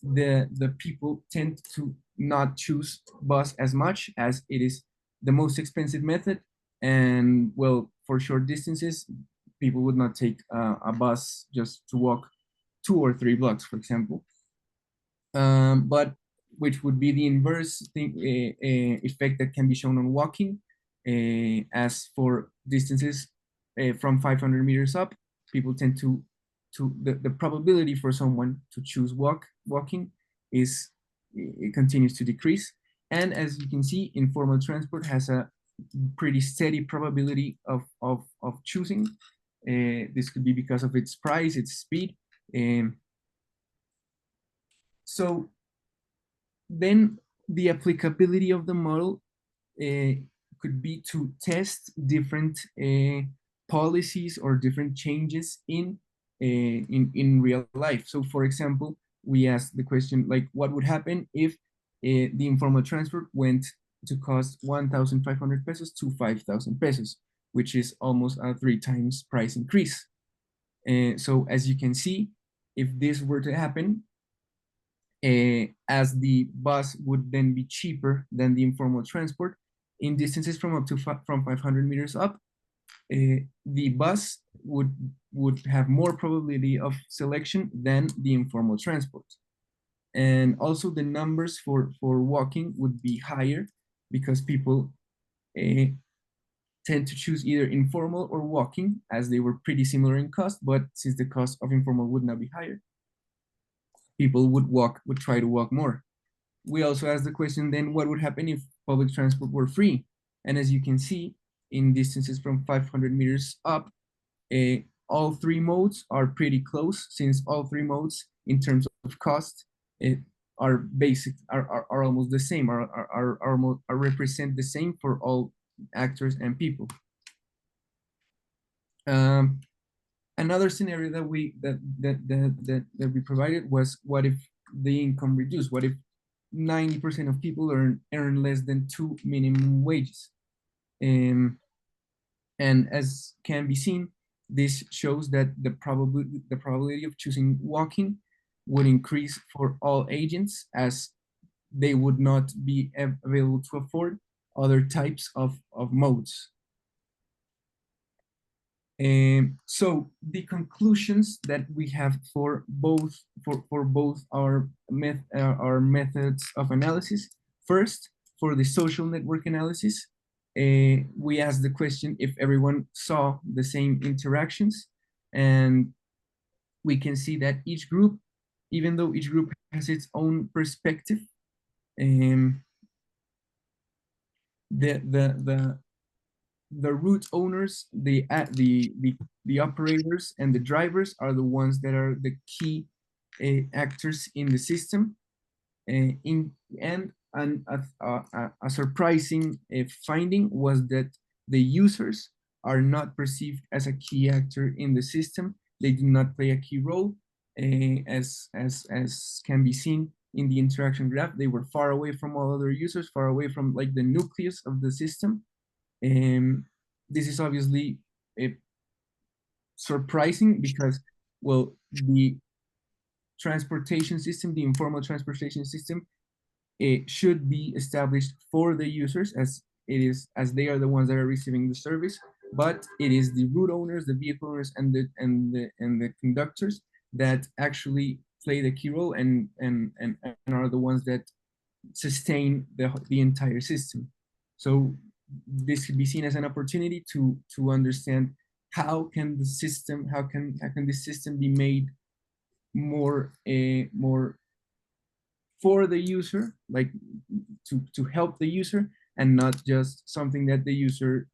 the people tend to not choose bus as much, as it is the most expensive method. And well, for short distances, people would not take a bus just to walk 2 or 3 blocks, for example. But which would be the inverse effect that can be shown on walking. As for distances from 500 meters up, people tend to the probability for someone to choose walking is, it continues to decrease. And as you can see, informal transport has a pretty steady probability of choosing. This could be because of its price, its speed. So then the applicability of the model could be to test different policies or different changes in real life. So for example, we asked the question, like, what would happen if the informal transport went to cost 1,500 pesos to 5,000 pesos, which is almost a 3 times price increase. So as you can see, if this were to happen, as the bus would then be cheaper than the informal transport in distances from 500 meters up, the bus would have more probability of selection than the informal transport. And also the numbers for walking would be higher, because people tend to choose either informal or walking, as they were pretty similar in cost, but since the cost of informal would now be higher, people would try to walk more. We also asked the question then, what would happen if public transport were free? And as you can see, in distances from 500 meters up, all 3 modes are pretty close, since all 3 modes in terms of cost are almost the same, are represent the same for all actors and people. Another scenario that we provided was, what if the income reduced? What if 90% of people earn less than 2 minimum wages? And as can be seen, this shows that the probability of choosing walking would increase for all agents, as they would not be available to afford other types of modes. So the conclusions that we have for both our methods of analysis. First, for the social network analysis, we asked the question if everyone saw the same interactions, and we can see that each group, even though each group has its own perspective, the route owners, the operators, and the drivers are the ones that are the key actors in the system. A surprising finding was that the users are not perceived as a key actor in the system. They do not play a key role, as can be seen in the interaction graph. They were far away from all other users, far away from like the nucleus of the system. This is obviously surprising, because, well, the transportation system, the informal transportation system, it should be established for the users, as they are the ones that are receiving the service. But it is the route owners, the vehicle owners, and the conductors that actually play the key role and are the ones that sustain the entire system. So this could be seen as an opportunity to understand how can the system be made more for the user, like to help the user, and not just something that the user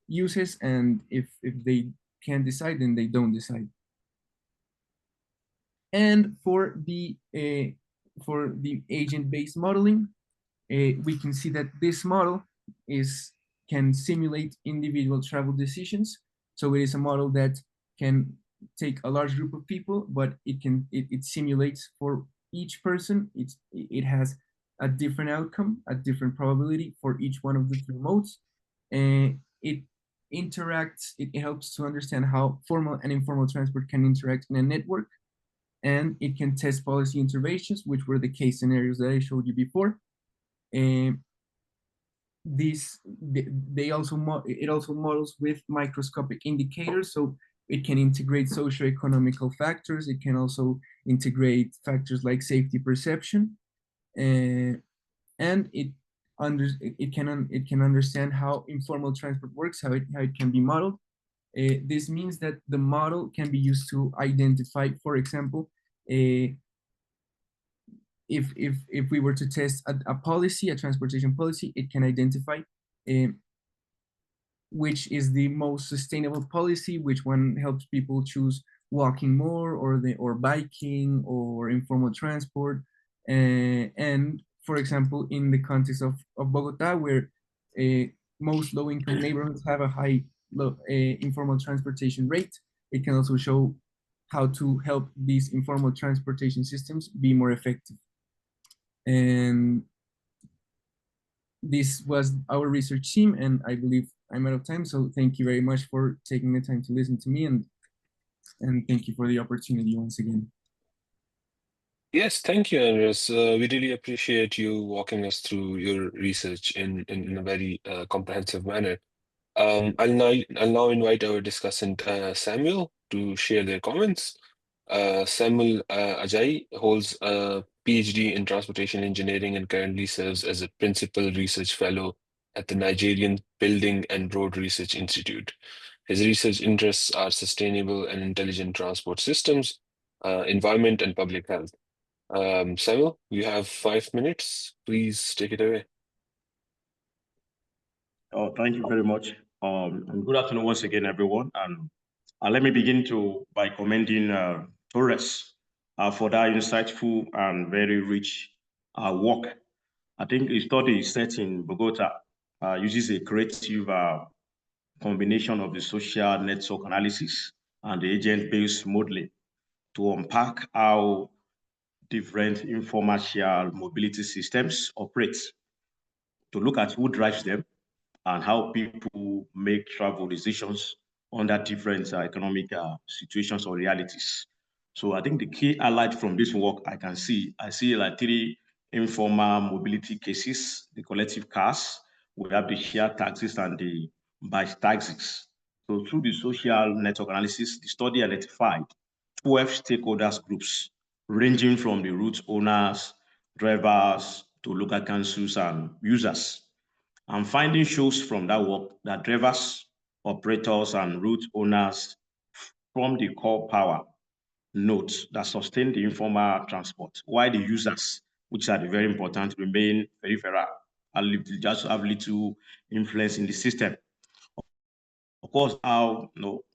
uses, and if they can't decide, then they don't decide. And for the agent-based modeling, we can see that this model can simulate individual travel decisions. So it is a model that can take a large group of people, but it simulates for each person. It has a different outcome, a different probability for each one of the 3 modes. And it helps to understand how formal and informal transport can interact in a network. And it can test policy interventions, which were the case scenarios that I showed you before. It also models with microscopic indicators, so it can integrate socio-economical factors. It can also integrate factors like safety perception, and it can understand how informal transport works, how it can be modeled. This means that the model can be used to identify, for example, if we were to test a policy, a transportation policy, it can identify which is the most sustainable policy, which one helps people choose walking more, or biking, or informal transport. And for example, in the context of Bogota, where most low-income neighborhoods have a high informal transportation rate, it can also show how to help these informal transportation systems be more effective. And this was our research team, and I believe I'm out of time, so thank you very much for taking the time to listen to me, and thank you for the opportunity once again. Yes, thank you, Andres. We really appreciate you walking us through your research in a very comprehensive manner. I'll now invite our discussant Samuel to share their comments. Samuel Ajayi holds a PhD in transportation engineering and currently serves as a principal research fellow at the Nigerian Building and Road Research Institute. His research interests are sustainable and intelligent transport systems, environment, and public health. Samuel, you have 5 minutes. Please take it away. Oh, thank you very much. And good afternoon once again, everyone. And let me begin by commending Torres for that insightful and very rich work. I think the study set in Bogota uses a creative combination of the social network analysis and the agent-based modeling to unpack how different informal mobility systems operate, to look at who drives them and how people make travel decisions under different economic situations or realities. So I think the key highlight from this work I see like 3 informal mobility cases: the collective cars, we have the shared taxis, and the bike taxis. So through the social network analysis, the study identified 12 stakeholders groups, ranging from the route owners, drivers, to local councils and users. And finding shows from that work that drivers, operators, and route owners form the core power nodes that sustain the informal transport, while the users, which are the very important, remain peripheral and just have little influence in the system. Of course,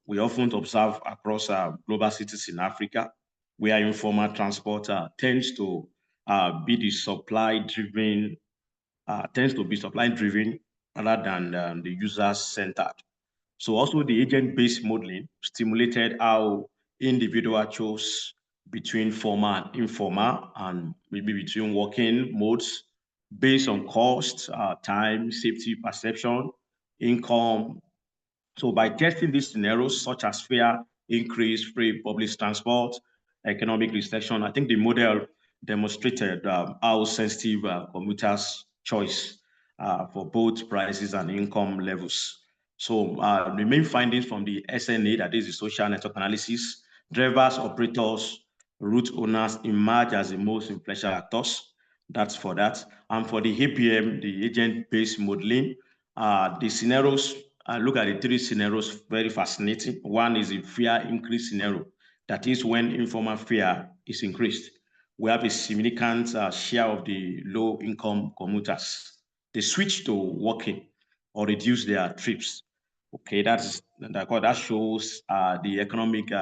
we often observe across global cities in Africa, where informal transport tends to be supply-driven rather than the user-centered. So also the agent-based modeling stimulated how individual chose between formal and informal, and maybe between working modes based on cost, time, safety perception, income. So by testing these scenarios, such as fare increase, free public transport, economic recession, I think the model demonstrated how sensitive commuters' choice for both prices and income levels. So the main findings from the SNA, that is the social network analysis: drivers, operators, route owners emerge as the most influential actors. That's for that. And for the APM, the agent-based modeling, the scenarios, look at the 3 scenarios, very fascinating. One is a fare increase scenario. That is when informal fare is increased. We have a significant share of the low-income commuters. They switch to walking or reduce their trips. Okay, that shows the economic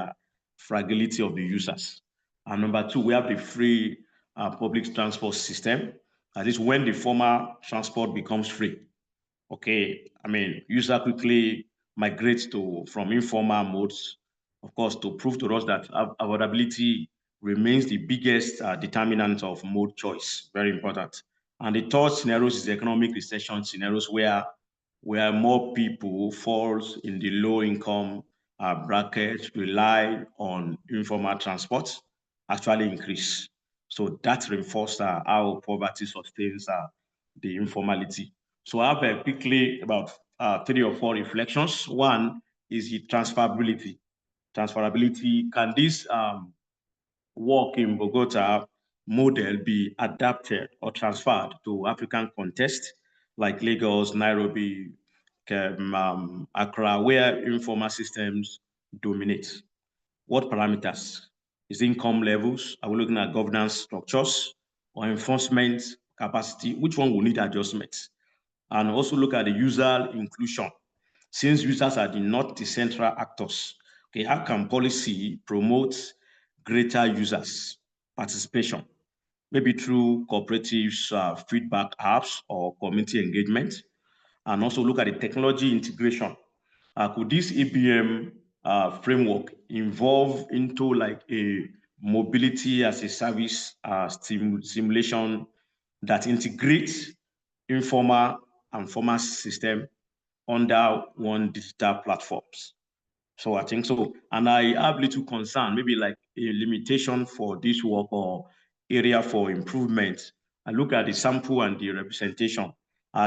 fragility of the users. And number 2, we have the free public transport system. That is when the formal transport becomes free. Okay, I mean, user quickly migrates from informal modes, of course, to prove to us that affordability remains the biggest determinant of mode choice. Very important. And the third scenario is the economic recession scenarios, where more people falls in the low income bracket rely on informal transport actually increase. So that reinforces how poverty sustains the informality. So I have quickly about 3 or 4 reflections. One is the transferability. Transferability, can this work in Bogota model be adapted or transferred to African context like Lagos, Nairobi, Accra, where informal systems dominate? What parameters? Is income levels? Are we looking at governance structures or enforcement capacity? Which one will need adjustments? And also look at the user inclusion. Since users are not the central actors, okay, how can policy promote greater users participation? Maybe through cooperatives, feedback apps, or community engagement. And also look at the technology integration. Could this ABM framework involve into like a mobility as a service simulation that integrates informal and formal system under one digital platforms? So I think so. And I have little concern, maybe like a limitation for this work or area for improvement. I look at the sample and the representation.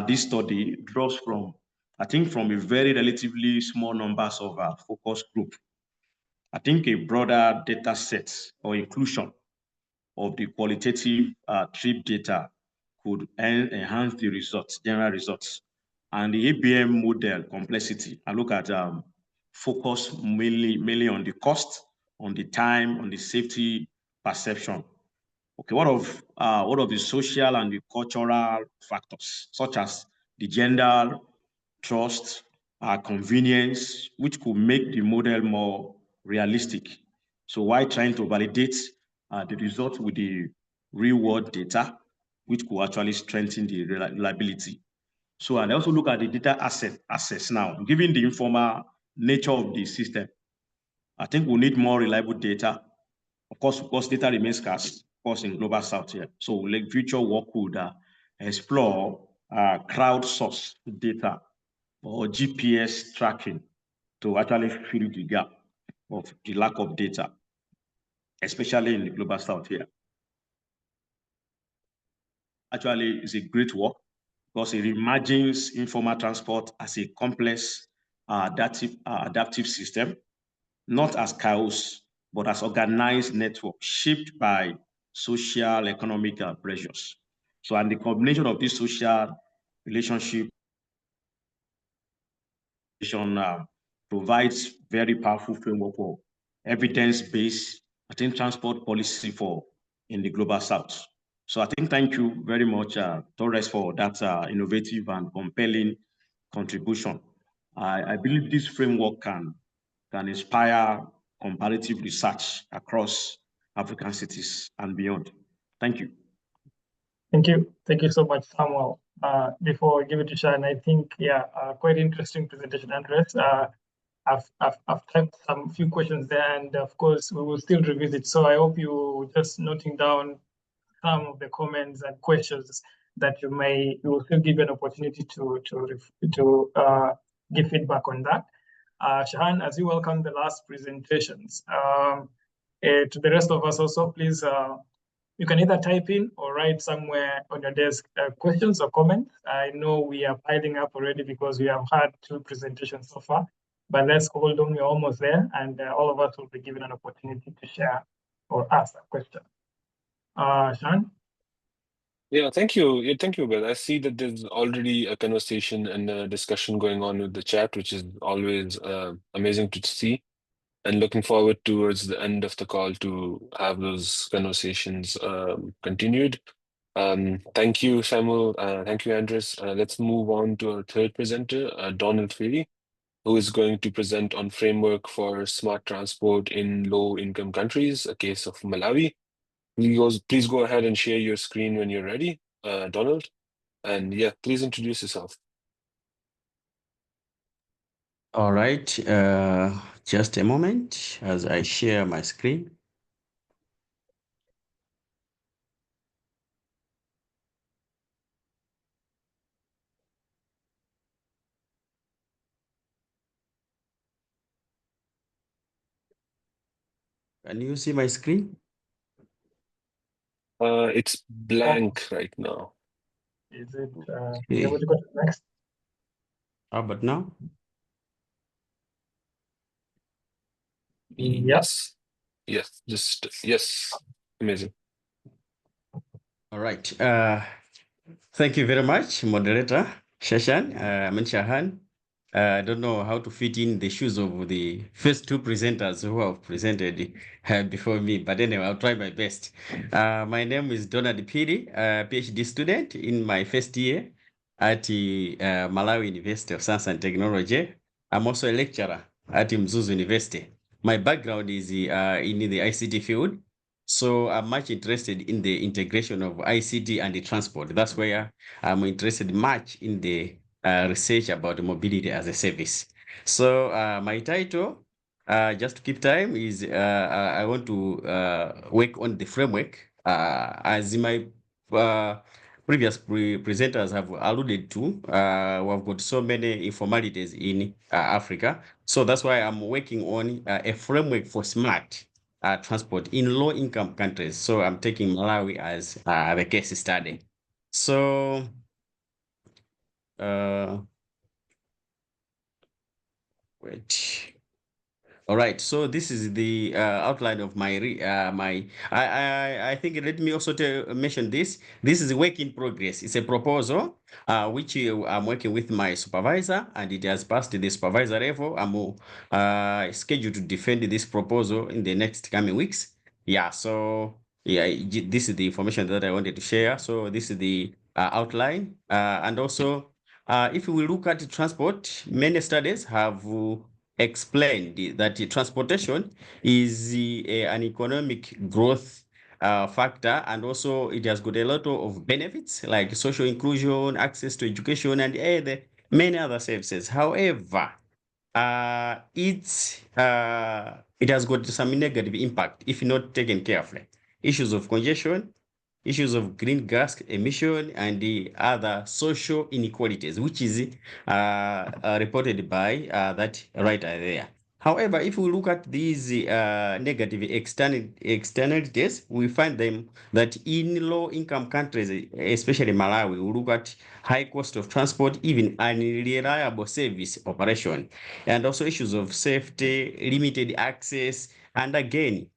This study draws from, I think, from a very relatively small numbers of focus group. I think a broader data set or inclusion of the qualitative trip data could enhance the results, general results. And the ABM model complexity, I look at focus mainly on the cost, on the time, on the safety perception. Okay, what of the social and the cultural factors, such as the gender, trust, convenience, which could make the model more realistic? So while trying to validate the results with the real-world data, which could actually strengthen the reliability. So, and I also look at the data assets now. Given the informal nature of the system, I think we need more reliable data. Of course, data remains scarce, of course, in Global South here. So, like future work would explore crowdsourced data or GPS tracking to actually fill the gap of the lack of data, especially in the Global South here. Actually, it's a great work because it imagines informal transport as a complex adaptive system, not as chaos, but as organized network shaped by social, economic pressures. So, and the combination of this social relationship provides very powerful framework for evidence-based, I think, transport policy for in the Global South. So I think thank you very much, Torres, for that innovative and compelling contribution. I believe this framework can inspire comparative research across African cities and beyond. Thank you. Thank you so much, Samuel. Before I give it to Sharon, I think, quite interesting presentation, Andres. I've typed some few questions there, and of course we will still revisit. So I hope you just noting down some of the comments and questions that you will still give you an opportunity to give feedback on that. Shahan, as you welcome the last presentations, to the rest of us also, please, you can either type in or write somewhere on your desk questions or comments. I know we are piling up already because we have had 2 presentations so far, but let's hold on, we're almost there, and all of us will be given an opportunity to share or ask a question. Shahan? Yeah, thank you. Yeah, thank you, Bill. I see that there's already a conversation and a discussion going on with the chat, which is always amazing to see. And looking forward towards the end of the call to have those conversations continued. Thank you, Samuel. Thank you, Andres. Let's move on to our third presenter, Donald Feely, who is going to present on framework for smart transport in low-income countries, a case of Malawi. Please go ahead and share your screen when you're ready, Donald. And yeah, please introduce yourself. All right, just a moment as I share my screen. Can you see my screen? It's blank right now. Is it Okay. able to go to the next? How about now? Yes. Yes. Yes. Amazing. All right. Thank you very much, moderator Shashan. Shahan. I don't know how to fit in the shoes of the first two presenters who have presented before me, but anyway, I'll try my best. My name is Donald Piri, a PhD student in my first year at Malawi University of Science and Technology. I'm also a lecturer at Mzuzu University. My background is in the ICT field. So I'm much interested in the integration of ICT and the transport. That's where I'm interested much in the research about mobility as a service. So my title, just to keep time, is I want to work on the framework. As my previous presenters have alluded to, we've got so many informalities in Africa. So that's why I'm working on a framework for smart transport in low-income countries. So I'm taking Malawi as the case study. So wait. All right. So this is the outline of my I think let me also mention this. This is a work in progress. It's a proposal which I'm working with my supervisor, and it has passed the supervisor level. I'm scheduled to defend this proposal in the next coming weeks. Yeah. So yeah, this is the information that I wanted to share. So this is the outline, and also if we look at transport, many studies have explained that transportation is an economic growth factor, and also it has got a lot of benefits like social inclusion, access to education, and many other services. However, it has got some negative impact if not taken carefully. Issues of congestion, issues of green gas emission, and the other social inequalities, which is reported by that writer there. However, if we look at these negative externalities, we find them that in low-income countries, especially Malawi, we look at high cost of transport, even unreliable service operation, and also issues of safety, limited access, and again,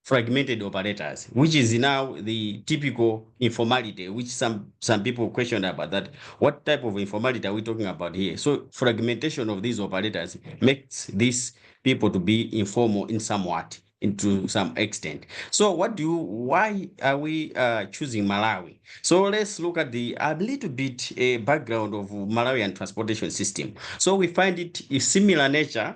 fragmented operators, which is now the typical informality, which some people question about that. What type of informality are we talking about here? So fragmentation of these operators makes these people to be informal in somewhat, into some extent. So why are we choosing Malawi? So let's look at a little bit background of Malawian transportation system. So we find it is similar nature,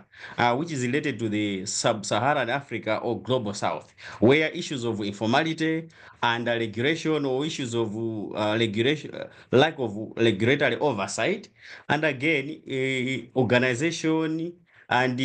which is related to the sub-Saharan Africa or global south, where issues of informality and regulation, or issues of lack of regulatory oversight, and again, organization and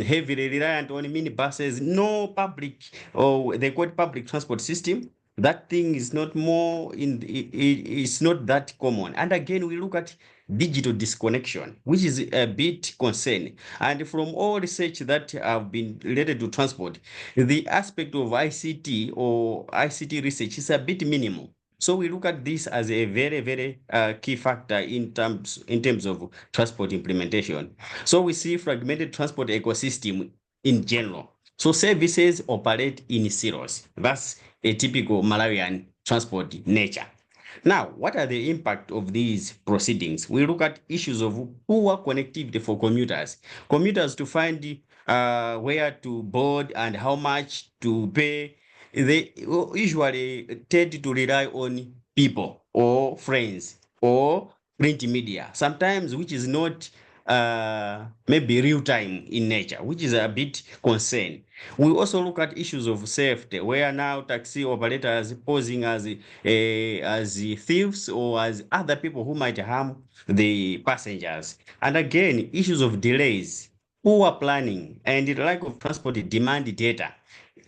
heavily reliant on minibuses, no public, or they call it public transport system. That thing is not it's not that common. And again, we look at digital disconnection, which is a bit concerning. And from all research that have been related to transport, the aspect of ICT or ICT research is a bit minimal. So we look at this as a very, very key factor in terms of transport implementation. So we see fragmented transport ecosystem in general. So services operate in silos. That's a typical Malawian transport nature. Now, what are the impact of these proceedings? We look at issues of poor connectivity for commuters. Commuters to find where to board and how much to pay. They usually tend to rely on people or friends or print media, sometimes which is not maybe real time in nature, which is a bit concerned. We also look at issues of safety, where now taxi operators posing as thieves or as other people who might harm the passengers. And again, issues of delays, poor planning, and the lack of transport demand data.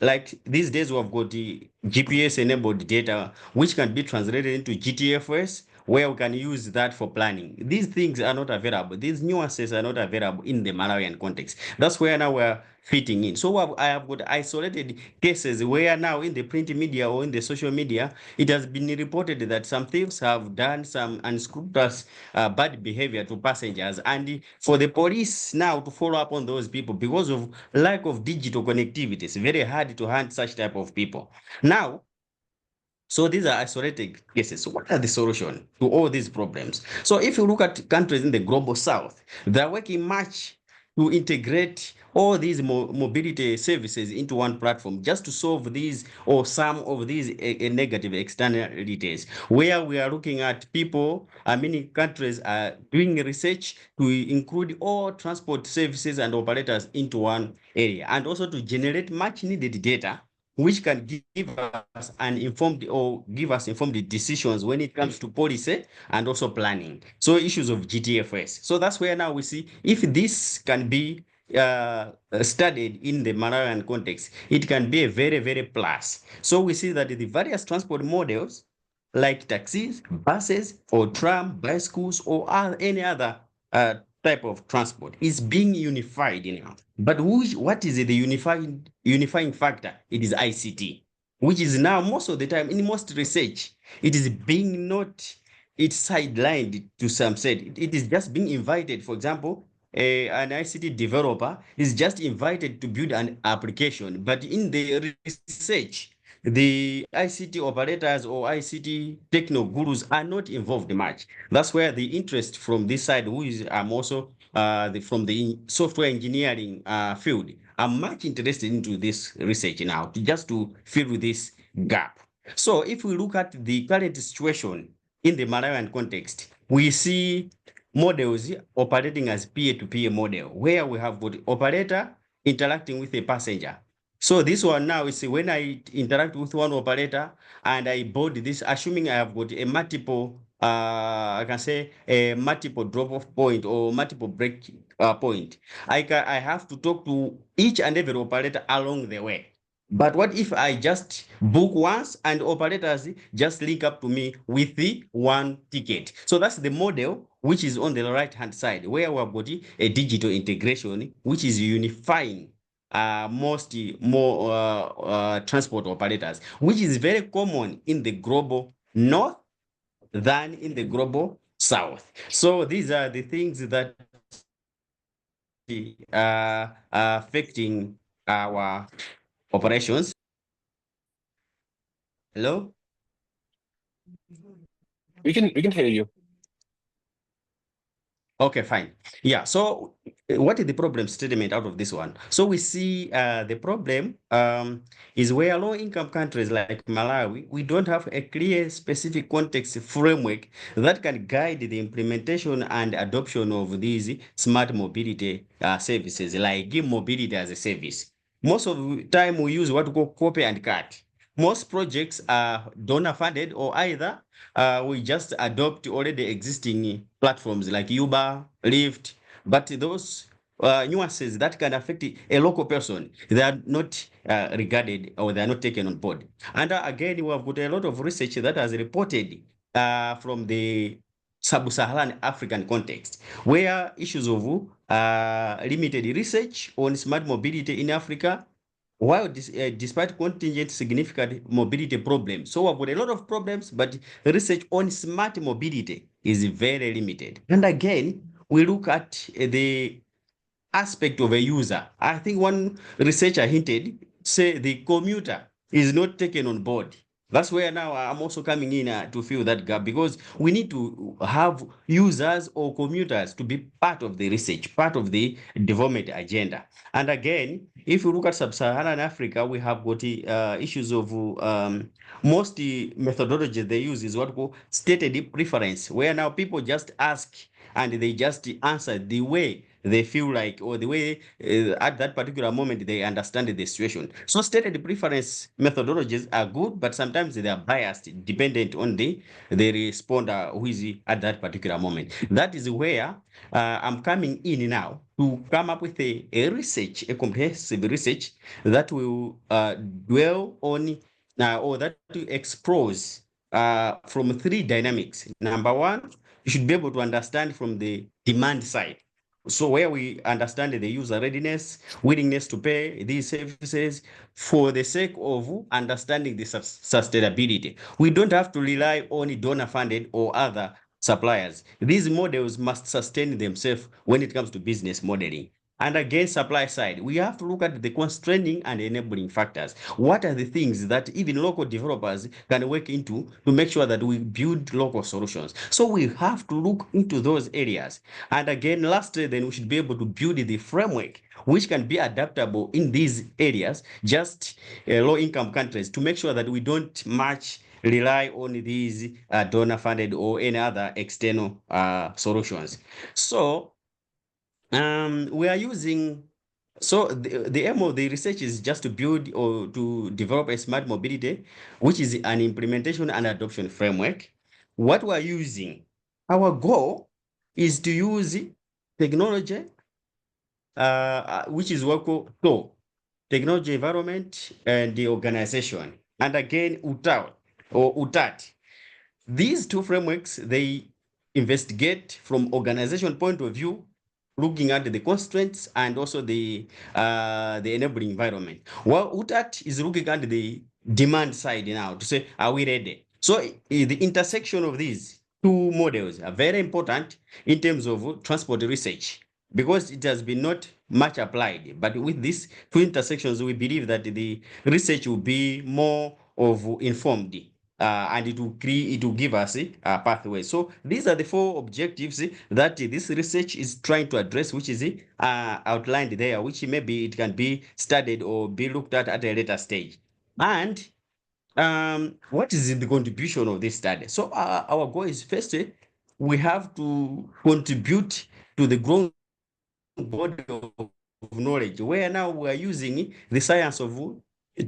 Like these days, we've got the GPS-enabled data, which can be translated into GTFS where we can use that for planning. These things are not available. These nuances are not available in the Malawian context. That's where now we're fitting in. So I have got isolated cases where now in the print media or in the social media, it has been reported that some thieves have done some unscrupulous bad behavior to passengers. And for the police now to follow up on those people because of lack of digital connectivity, it's very hard to hunt such type of people. Now, so these are isolated cases. So what are the solution to all these problems? So if you look at countries in the global south, they're working much to integrate all these mobility services into one platform just to solve these or some of these negative externalities, where we are looking at people, many countries are doing research to include all transport services and operators into one area, and also to generate much needed data which can give us informed decisions when it comes to policy and also planning. So issues of GTFS. So that's where now we see if this can be studied in the Malawian context, it can be a very, very plus. So we see that the various transport models like taxis, buses, or tram, bicycles, or any other type of transport is being unified now. But what is the unifying factor? It is ICT, which is now most of the time in most research, it is being it's sidelined to some said. It is just being invited. For example, an ICT developer is just invited to build an application, but in the research, the ICT operators or ICT techno gurus are not involved much. That's where the interest from this side, who is also from the software engineering field, I'm much interested into this research now, just to fill this gap. So if we look at the current situation in the Malawian context, we see models operating as peer-to-peer model, where we have got operator interacting with a passenger. So this one now is when I interact with one operator and I board this, assuming I have got a multiple, I can say a multiple drop-off point or multiple break point. I have to talk to each and every operator along the way. But what if I just book once and operators just link up to me with the one ticket? So that's the model which is on the right-hand side, where we have got a digital integration, which is unifying more transport operators, which is very common in the global north than in the global south. So these are the things that are affecting our operations. Hello? We can hear you. Okay, fine. Yeah, so what is the problem statement out of this one? So we see the problem is where low-income countries like Malawi, we don't have a clear specific context framework that can guide the implementation and adoption of these smart mobility services, like mobility as a service. Most of the time we use what we call copy and cut. Most projects are donor-funded, or either we just adopt already existing platforms like Uber, Lyft, but those nuances that can affect a local person, they are not regarded, or they are not taken on board. And again, we have got a lot of research that has reported from the sub-Saharan African context, where issues of limited research on smart mobility in Africa, while despite contingent significant mobility problems. So we've got a lot of problems, but research on smart mobility is very limited. And again, we look at the aspect of a user. I think one researcher hinted, say the commuter is not taken on board. That's where now I'm also coming in to fill that gap, because we need to have users or commuters to be part of the research, part of the development agenda. And again, if you look at sub-Saharan Africa, we have got issues of most methodology they use is what we call stated preference, where now people just ask and they just answer the way they feel like, or the way at that particular moment they understand the situation. So stated preference methodologies are good, but sometimes they are biased, dependent on the responder who is at that particular moment. That is where I'm coming in now to come up with a research, a comprehensive research that will dwell on or that to expose from three dynamics. Number one, you should be able to understand from the demand side. So where we understand the user readiness, willingness to pay these services for the sake of understanding the sustainability. We don't have to rely on donor funded or other suppliers. These models must sustain themselves when it comes to business modeling. And again, supply side, we have to look at the constraining and enabling factors. What are the things that even local developers can work into to make sure that we build local solutions? So we have to look into those areas. And again, lastly, then we should be able to build the framework which can be adaptable in these areas, just low-income countries, to make sure that we don't much rely on these donor-funded or any other external solutions. So we are using, so the aim of the research is just to build or to develop a smart mobility, which is an implementation and adoption framework. What we are using, our goal is to use technology, which is what we call technology environment and the organization. And again, UTAT. These two frameworks, they investigate from organization point of view, looking at the constraints and also the enabling environment. While UTAT is looking at the demand side now to say, are we ready? So the intersection of these two models are very important in terms of transport research, because it has been not much applied. But with these two intersections, we believe that the research will be more of informed, and it will give us a pathway. So these are the four objectives that this research is trying to address, which is outlined there, which maybe it can be studied or be looked at a later stage. And what is the contribution of this study? So our goal is, firstly, we have to contribute to the growing body of knowledge, where now we are using the science of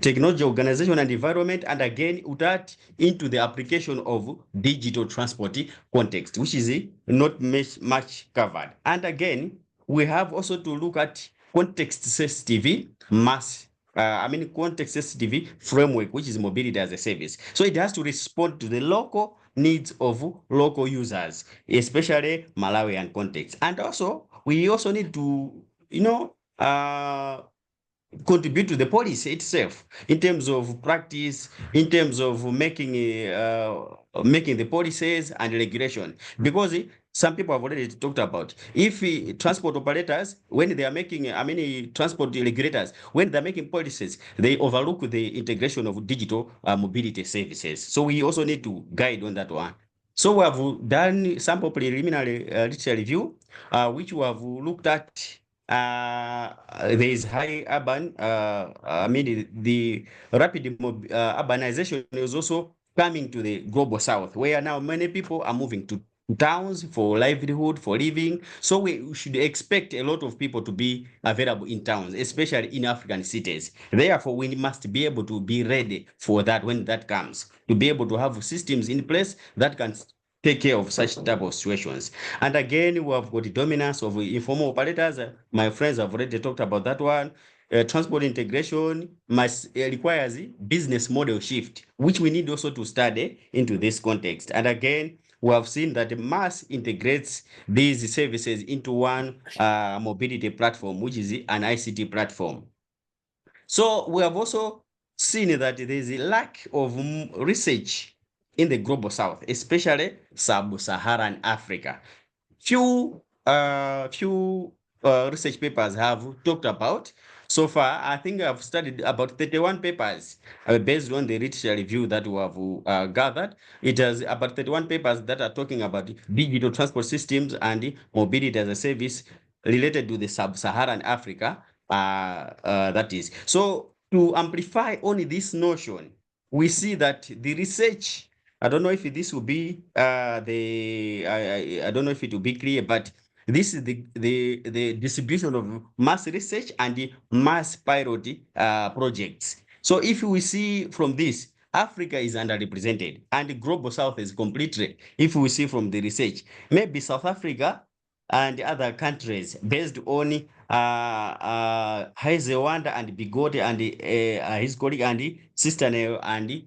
technology, organization, and environment, and again, UTAT into the application of digital transport context, which is not much covered. And again, we have also to look at context-sensitive MaaS, context-sensitive framework, which is mobility as a service. So it has to respond to the local needs of local users, especially Malawian context. And also, we also need to, contribute to the policy itself in terms of practice, in terms of making the policies and regulation. Because some people have already talked about, if transport operators, when they are making, transport regulators, when they're making policies, they overlook the integration of digital mobility services. So we also need to guide on that one. So we have done some preliminary literature review, which we have looked at. There is high urban, the rapid urbanization is also coming to the global south, where now many people are moving to towns for livelihood, for living. So we should expect a lot of people to be available in towns, especially in African cities. Therefore, we must be able to be ready for that when that comes, to be able to have systems in place that can take care of such type of situations. And again, we have got the dominance of informal operators. My friends have already talked about that one. Transport integration requires business model shift, which we need also to study into this context. And again, we have seen that MaaS integrates these services into one mobility platform, which is an ICT platform. So we have also seen that there is a lack of research in the global south, especially sub-Saharan Africa. Few research papers have talked about. So far, I think I've studied about 31 papers based on the literature review that we have gathered. It has about 31 papers that are talking about digital transport systems and mobility as a service related to the sub-Saharan Africa. That is. So to amplify only this notion, we see that the research, I don't know if this will be I don't know if it will be clear, but this is the distribution of MaaS research and the MaaS pilot projects. So if we see from this, Africa is underrepresented and the global south is completely, if we see from the research, maybe South Africa and other countries based on Haizewanda and Bigote and his colleague and Sister Nel and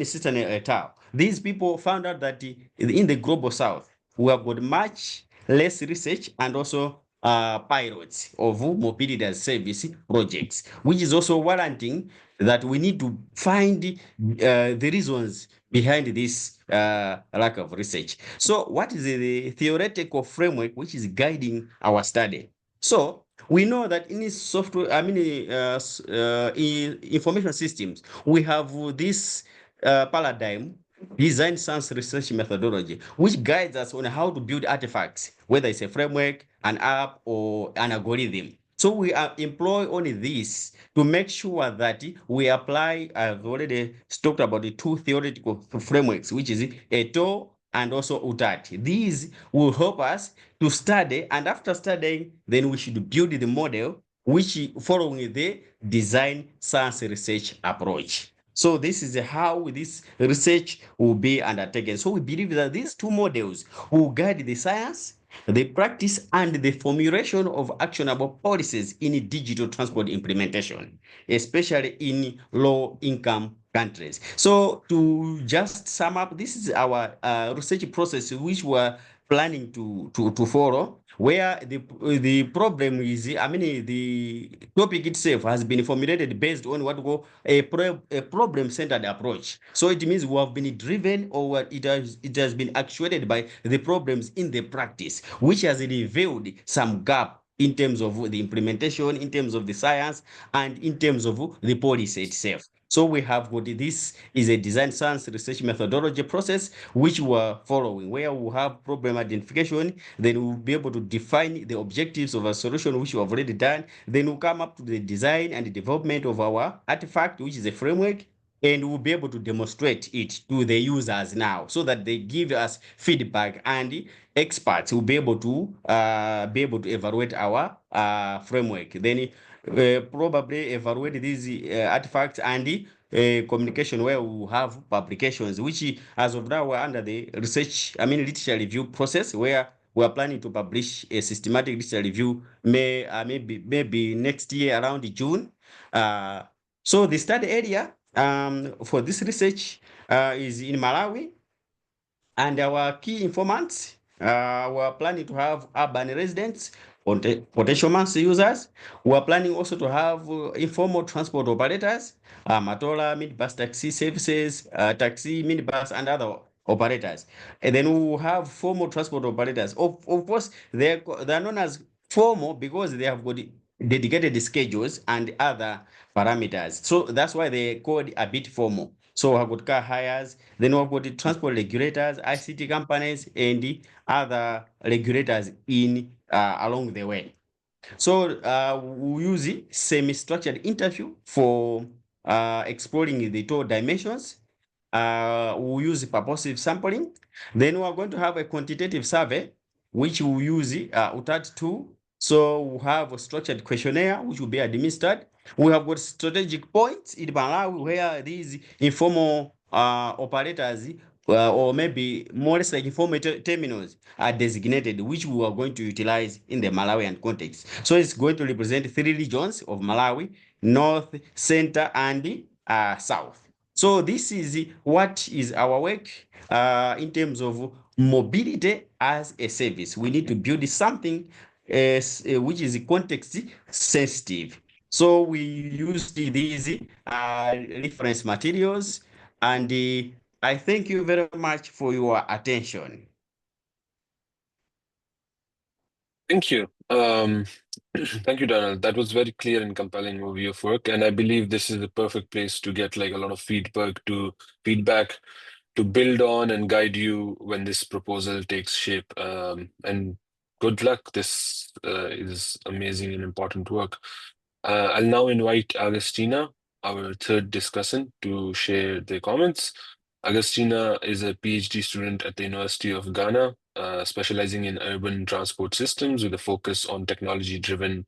Sister Nel et al. these people found out that in the global south, we have got much less research and also pilots of mobility as service projects, which is also warranting that we need to find the reasons behind this lack of research. So what is the theoretical framework which is guiding our study? So we know that in software, in information systems, we have this paradigm, design science research methodology, which guides us on how to build artifacts, whether it's a framework, an app, or an algorithm. So we employ only this to make sure that we apply, I've already talked about the two theoretical frameworks, which is ETO and also UTAT. These will help us to study, and after studying, then we should build the model which following the design science research approach. So this is how this research will be undertaken. So we believe that these two models will guide the science, the practice, and the formulation of actionable policies in digital transport implementation, especially in low-income countries. So to just sum up, this is our research process which we're planning to follow, where the problem is, the topic itself has been formulated based on what we call a problem-centered approach. So it means we have been driven, or it has been actuated by the problems in the practice, which has revealed some gap in terms of the implementation, in terms of the science, and in terms of the policy itself. So we have got this is a design science research methodology process which we're following, where we have problem identification, then we'll be able to define the objectives of a solution which we have already done, then we'll come up to the design and the development of our artifact, which is a framework, and we'll be able to demonstrate it to the users now so that they give us feedback, and experts will be able to evaluate our framework. Then probably evaluate these artifacts and communication, where we have publications, which as of now we're under the literature review process, where we are planning to publish a systematic literature review maybe next year around June. So the study area for this research is in Malawi, and our key informants, we're planning to have urban residents, potential MaaS users. We're planning also to have informal transport operators, Matola, minibus taxi services, taxi, minibus, and other operators. And then we will have formal transport operators. Of course, they're known as formal because they have got dedicated schedules and other parameters. So that's why they're called a bit formal. So we have got car hires, then we have got the transport regulators, ICT companies, and the other regulators in along the way. So we use semi-structured interview for exploring the two dimensions. We use purposive sampling. Then we are going to have a quantitative survey, which we use UTAT 2. So we have a structured questionnaire, which will be administered. We have got strategic points in Malawi, where these informal operators, or maybe more or less like informal terminals, are designated, which we are going to utilize in the Malawian context. So it's going to represent 3 regions of Malawi: North, Center, and South. So this is what is our work in terms of mobility as a service. We need to build something which is context sensitive. So we use these reference materials, and I thank you very much for your attention. Thank you. Thank you, Donald. That was very clear and compelling overview of work, and I believe this is the perfect place to get like a lot of feedback to build on and guide you when this proposal takes shape. And good luck. This is amazing and important work. I'll now invite Agustina, our third discussant, to share their comments. Agustina is a PhD student at the University of Ghana, specializing in urban transport systems with a focus on technology-driven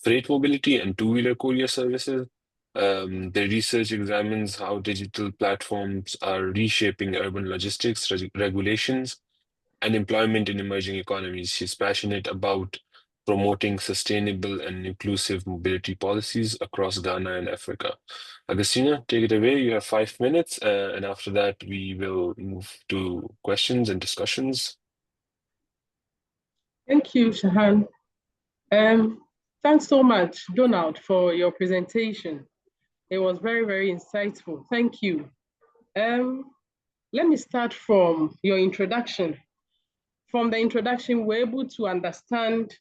freight mobility and two-wheeler courier services. Their research examines how digital platforms are reshaping urban logistics, regulations, and employment in emerging economies. She's passionate about promoting sustainable and inclusive mobility policies across Ghana and Africa. Agustina, take it away. You have 5 minutes, and after that, we will move to questions and discussions. Thank you, Shahan. Thanks so much, Donald, for your presentation. It was very, very insightful. Thank you. Let me start from your introduction. From the introduction, we're able to understand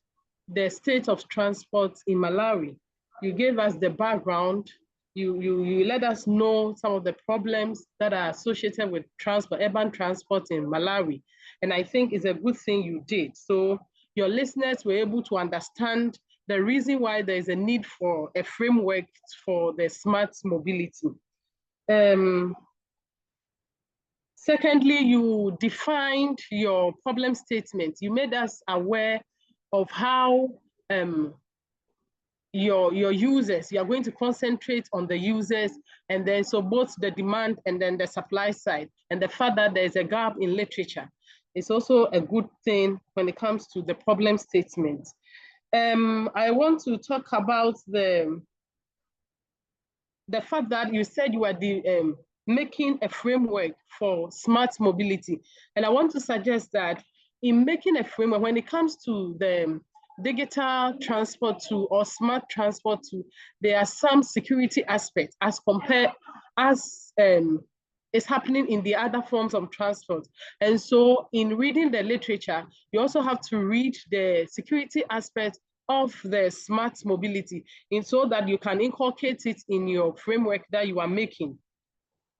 the state of transport in Malawi. You gave us the background. You let us know some of the problems that are associated with transport, urban transport in Malawi. And I think it's a good thing you did. So your listeners were able to understand the reason why there is a need for a framework for the smart mobility. Secondly, you defined your problem statement. You made us aware of how your users, you are going to concentrate on the users, and then so both the demand and then the supply side, and the fact that there is a gap in literature. It's also a good thing when it comes to the problem statement. I want to talk about the fact that you said you are making a framework for smart mobility. And I want to suggest that in making a framework, when it comes to the digital transport tool or smart transport tool, there are some security aspects as compared as is happening in the other forms of transport. And so in reading the literature, you also have to read the security aspect of the smart mobility, and so that you can inculcate it in your framework that you are making.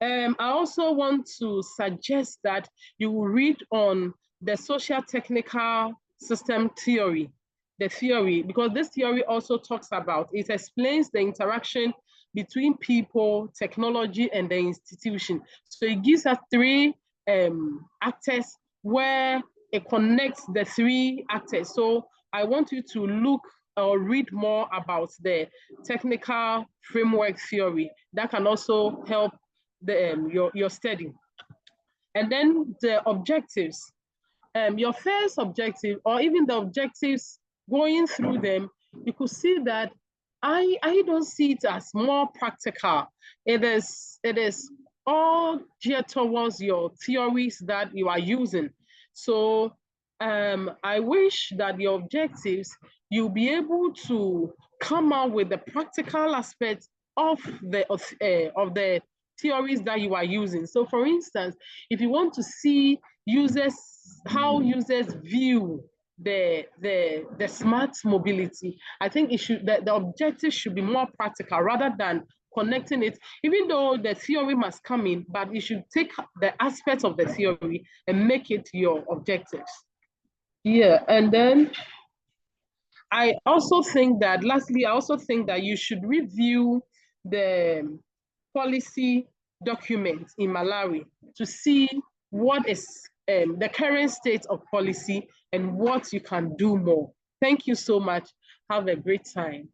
I also want to suggest that you will read on the social technical system theory, because this theory also talks about, it explains the interaction between people, technology, and the institution. So it gives us 3 actors where it connects the 3 actors. So I want you to look or read more about the technical framework theory. That can also help your study. And then the objectives. Your first objective, or even the objectives, going through them, you could see that I don't see it as more practical. It is all geared towards your theories that you are using. So I wish that your objectives, you'll be able to come out with the practical aspects of the theories that you are using. So for instance, if you want to see how users view the smart mobility, I think the objective should be more practical rather than connecting it, even though the theory must come in, but you should take the aspects of the theory and make it your objectives. Yeah, and then I also think that, lastly, I also think that you should review the policy documents in Malawi to see what is the current state of policy and what you can do more. Thank you so much. Have a great time.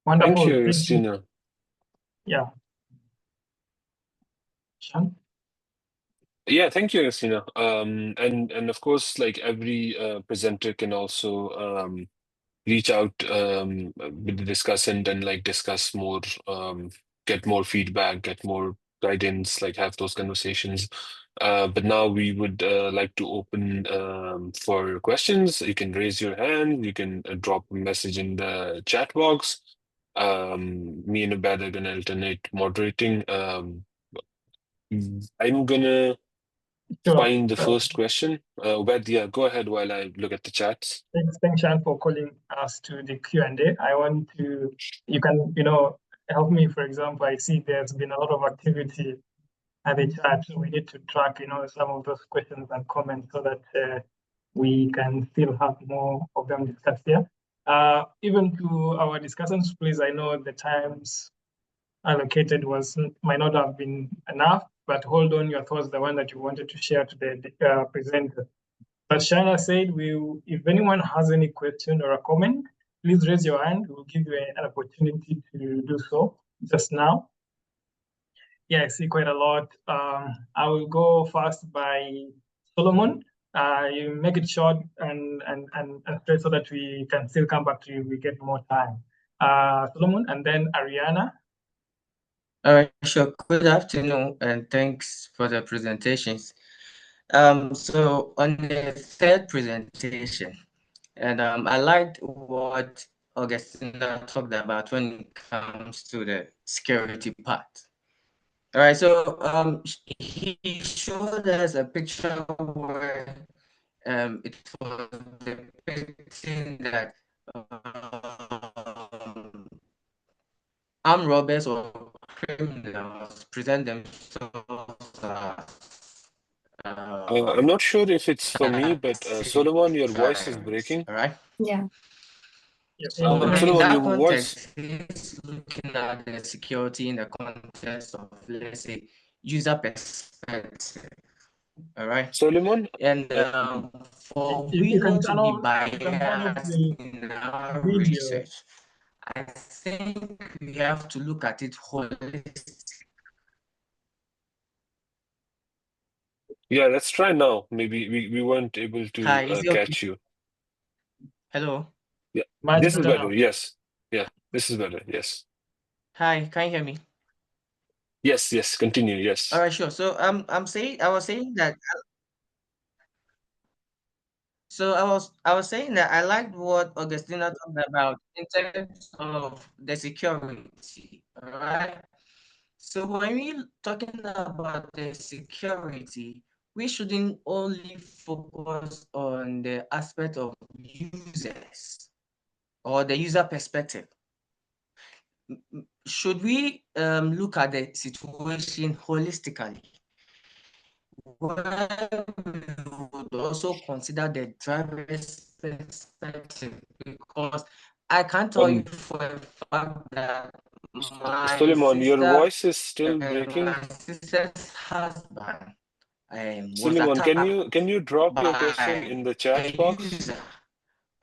Wonderful. Thank you, Christina. Yeah. Sean? Yeah, thank you, Christina. And of course, like every presenter can also reach out with the discussant and like discuss more, get more feedback, get more guidance, like have those conversations. But now we would like to open for questions. You can raise your hand, you can drop a message in the chat box. Me and Ubed are gonna alternate moderating. I'm gonna find the first question. Ubed, yeah, go ahead while I look at the chats. Thanks, Sean, for calling us to the Q&A. I want to, you can, help me. For example, I see there's been a lot of activity at the chat, so we need to track, some of those questions and comments so that we can still have more of them discussed here. Even to our discussions, please, I know the times allocated might not have been enough, but hold on your thoughts, the one that you wanted to share to the presenter. But Shana said, if anyone has any question or a comment, please raise your hand. We'll give you an opportunity to do so just now. Yeah, I see quite a lot. I will go first by Solomon. you make it short and straight so that we can still come back to you. We get more time. Solomon and then Ariana. All right, sure. Good afternoon, and thanks for the presentations. So on the third presentation, and I liked what Augustina talked about when it comes to the security part. All right, so he showed us a picture where it was depicting that armed robbers or criminals present themselves as I'm not sure if it's for me, but Solomon, your voice is breaking. all right. Yeah. So in Solomon, that your voice. context, he's looking at the security in the context of, let's say, user perspective. All right. Solomon, And for we You can not to turn be off biased the in our video. research, I think we have to look at it holistically. Yeah, let's try now. Maybe we weren't able Hi, is to it okay? catch you. Hello. Yeah, Much this is better better. now. Yes. Yeah, this is better. Yes. Hi, can you hear me? Yes, yes. Continue. All Yes. right, sure. So I was saying that. So I was saying that I liked what Augustina talked about in terms of the security. All right. So when we talking about the security, we shouldn't only focus on the aspect of users or the user perspective. Should we look at the situation holistically, where we would also consider the driver's perspective? Because I can't tell you for a fact that my Solomon, your sister, voice is still breaking. my sister's husband was Solomon, can attacked you drop your question by in the a chat box? user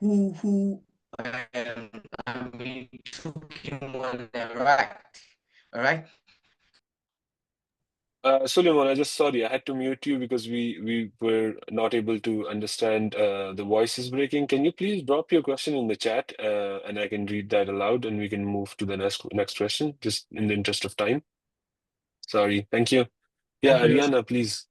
who I mean took him on the right. All right. Solomon, I had to mute you because we were not able to understand. The voice is breaking. Can you please drop your question in the chat, and I can read that aloud, and we can move to the next question, just in the interest of time. Sorry. Thank you. Yeah, Thank you. Ariana, please.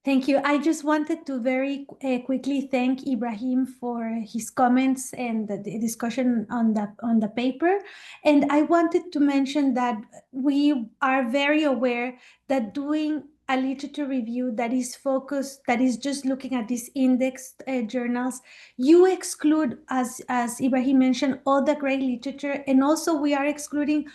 Thank you. I just wanted to very quickly thank Ibrahim for his comments and the discussion on the paper. And I wanted to mention that we are very aware that doing a literature review that is focused, that is just looking at these indexed journals, you exclude, as Ibrahim mentioned, all the great literature, and also we are excluding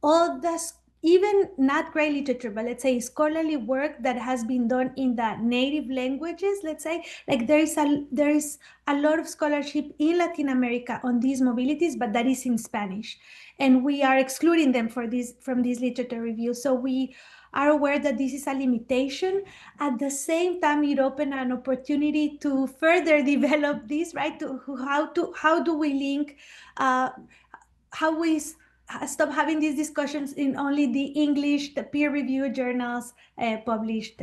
all the even not great literature, but let's say scholarly work that has been done in the native languages. Let's say, like there is a lot of scholarship in Latin America on these mobilities, but that is in Spanish, and we are excluding them from this literature review. So we are aware that this is a limitation. At the same time, it opened an opportunity to further develop this, right? How do we link, how we stop having these discussions in only the English, the peer-reviewed journals published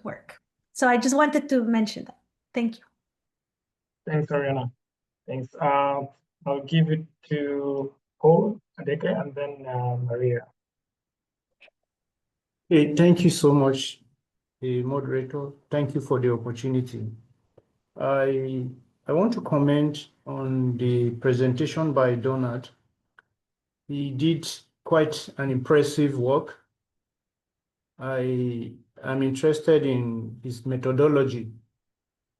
work. So I just wanted to mention that. Thank you. Thanks, Ariana. Thanks. I'll give it to Paul Adeke and then Maria. Hey, thank you so much, moderator. Thank you for the opportunity. I want to comment on the presentation by Donald. He did quite an impressive work. I am interested in his methodology,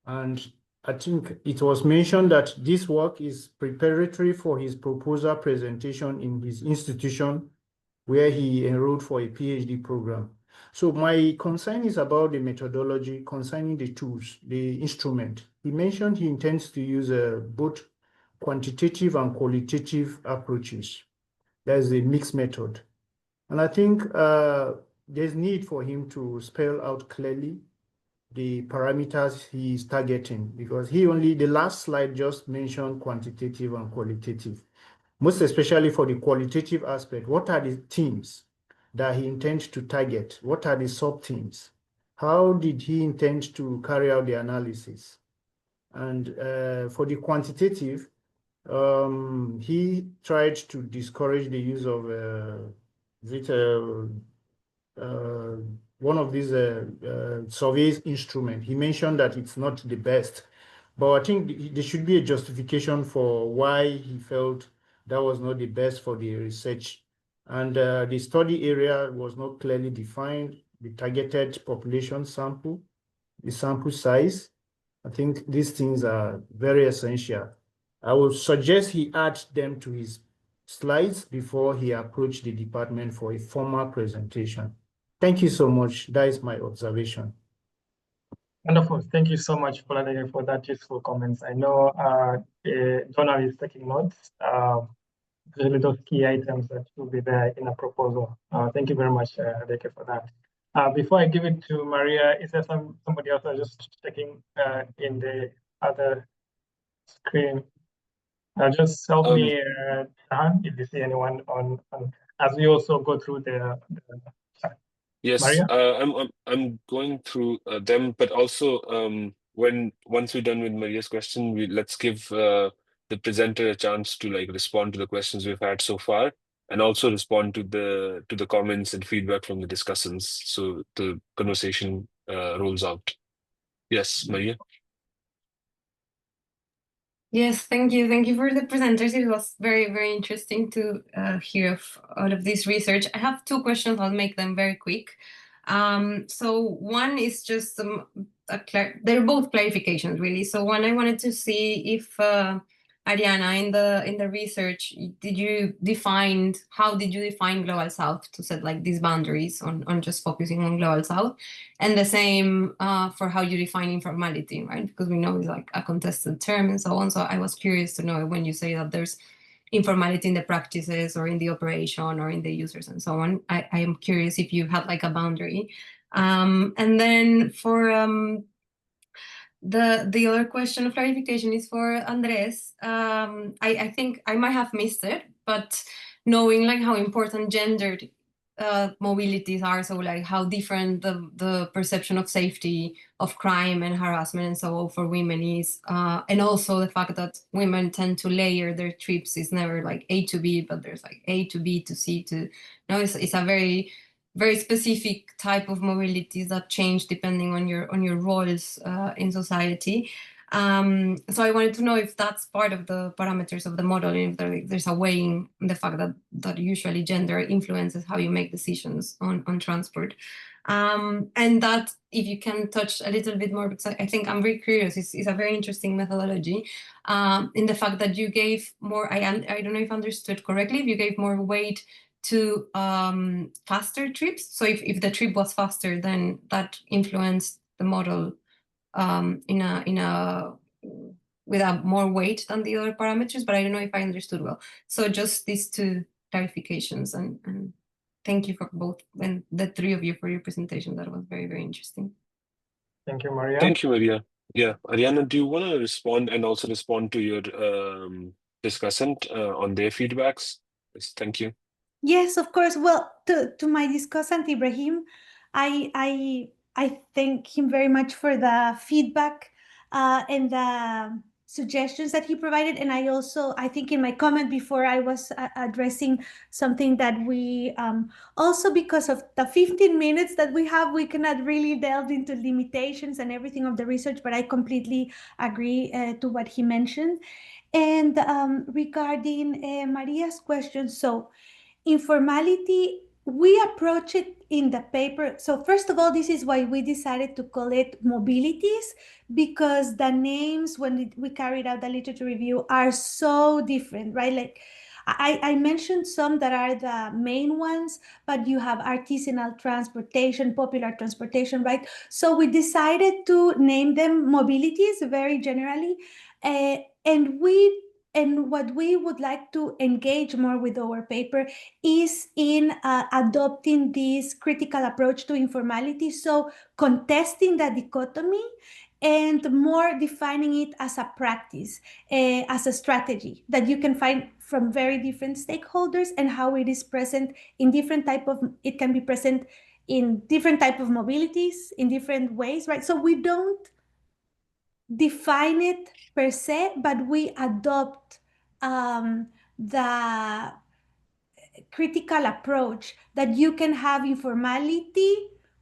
and I think it was mentioned that this work is preparatory for his proposal presentation in his institution where he enrolled for a PhD program. So my concern is about the methodology concerning the tools, the instrument. He mentioned he intends to use both quantitative and qualitative approaches. There's a mixed method. And I think there's need for him to spell out clearly the parameters he is targeting, because the last slide just mentioned quantitative and qualitative. Most especially for the qualitative aspect, what are the themes that he intends to target? What are the sub-themes? how did he intend to carry out the analysis? And for the quantitative, he tried to discourage the use of one of these survey instruments. He mentioned that it's not the best, but I think there should be a justification for why he felt that was not the best for the research. And the study area was not clearly defined, the targeted population sample, the sample size. I think these things are very essential. I would suggest he add them to his slides before he approached the department for a formal presentation. Thank you so much. That is my observation. Wonderful. Thank you so much, Poladege, for that useful comments. I know Donald is taking notes, especially those key items that will be there in a proposal. Thank you very much, Adeke, for that. Before I give it to Maria, is there somebody else that's just checking in the other screen? Just help me, if you see anyone on as we also go through the Yes, Maria? I'm going through them, but also once we're done with Maria's question, let's give the presenter a chance to respond to the questions we've had so far, and also respond to the comments and feedback from the discussants, so the conversation rolls out. Yes, Maria. Yes, thank you. Thank you for the presenters. It was very, very interesting to hear all of this research. I have two questions. I'll make them very quick. So one is just they're both clarifications, really. So one, I wanted to see if Ariana, in the research, how did you define Global South to set these boundaries on just focusing on Global South? And the same for how you define informality, right? Because we know it's a contested term and so on. So I was curious to know when you say that there's informality in the practices or in the operation or in the users and so on. I am curious if you had a boundary. And then for the other question of clarification is for Andres. I think I might have missed it, but knowing how important gendered mobilities are, so how different the perception of safety, of crime and harassment and so on for women is, and also the fact that women tend to layer their trips. Is never A to B, but there's A to B to C to, it's a very, very specific type of mobilities that change depending on your roles in society. So I wanted to know if that's part of the parameters of the model, and if there's a weighing the fact that usually gender influences how you make decisions on transport. And that if you can touch a little bit more, because I think I'm very curious, it's a very interesting methodology in the fact that you gave more, I don't know if I understood correctly, if you gave more weight to faster trips. So if the trip was faster, then that influenced the model with a more weight than the other parameters, but I don't know if I understood well. So just these two clarifications, and thank you for both, and the three of you for your presentation. That was very, very interesting. Thank you, Maria. Thank you, Maria. Yeah, Ariana, do you want to respond and also respond to your discussant on their feedbacks? Yes, thank you. Yes, of course. Well, to my discussant Ibrahim, I thank him very much for the feedback and the suggestions that he provided. And I think in my comment before, I was addressing something that we also, because of the 15 minutes that we have, we cannot really delve into limitations and everything of the research, but I completely agree to what he mentioned. And regarding Maria's question, so informality, we approach it in the paper. So first of all, this is why we decided to call it mobilities, because the names, when we carried out the literature review, are so different, right? I mentioned some that are the main ones, but you have artisanal transportation, popular transportation, right? So we decided to name them mobilities very generally. And what we would like to engage more with our paper is in adopting this critical approach to informality. So contesting the dichotomy and more defining it as a practice, as a strategy that you can find from very different stakeholders, and how it is present in different type of, it can be present in different type of mobilities in different ways, right? So we don't define it per se, but we adopt the critical approach that you can have informality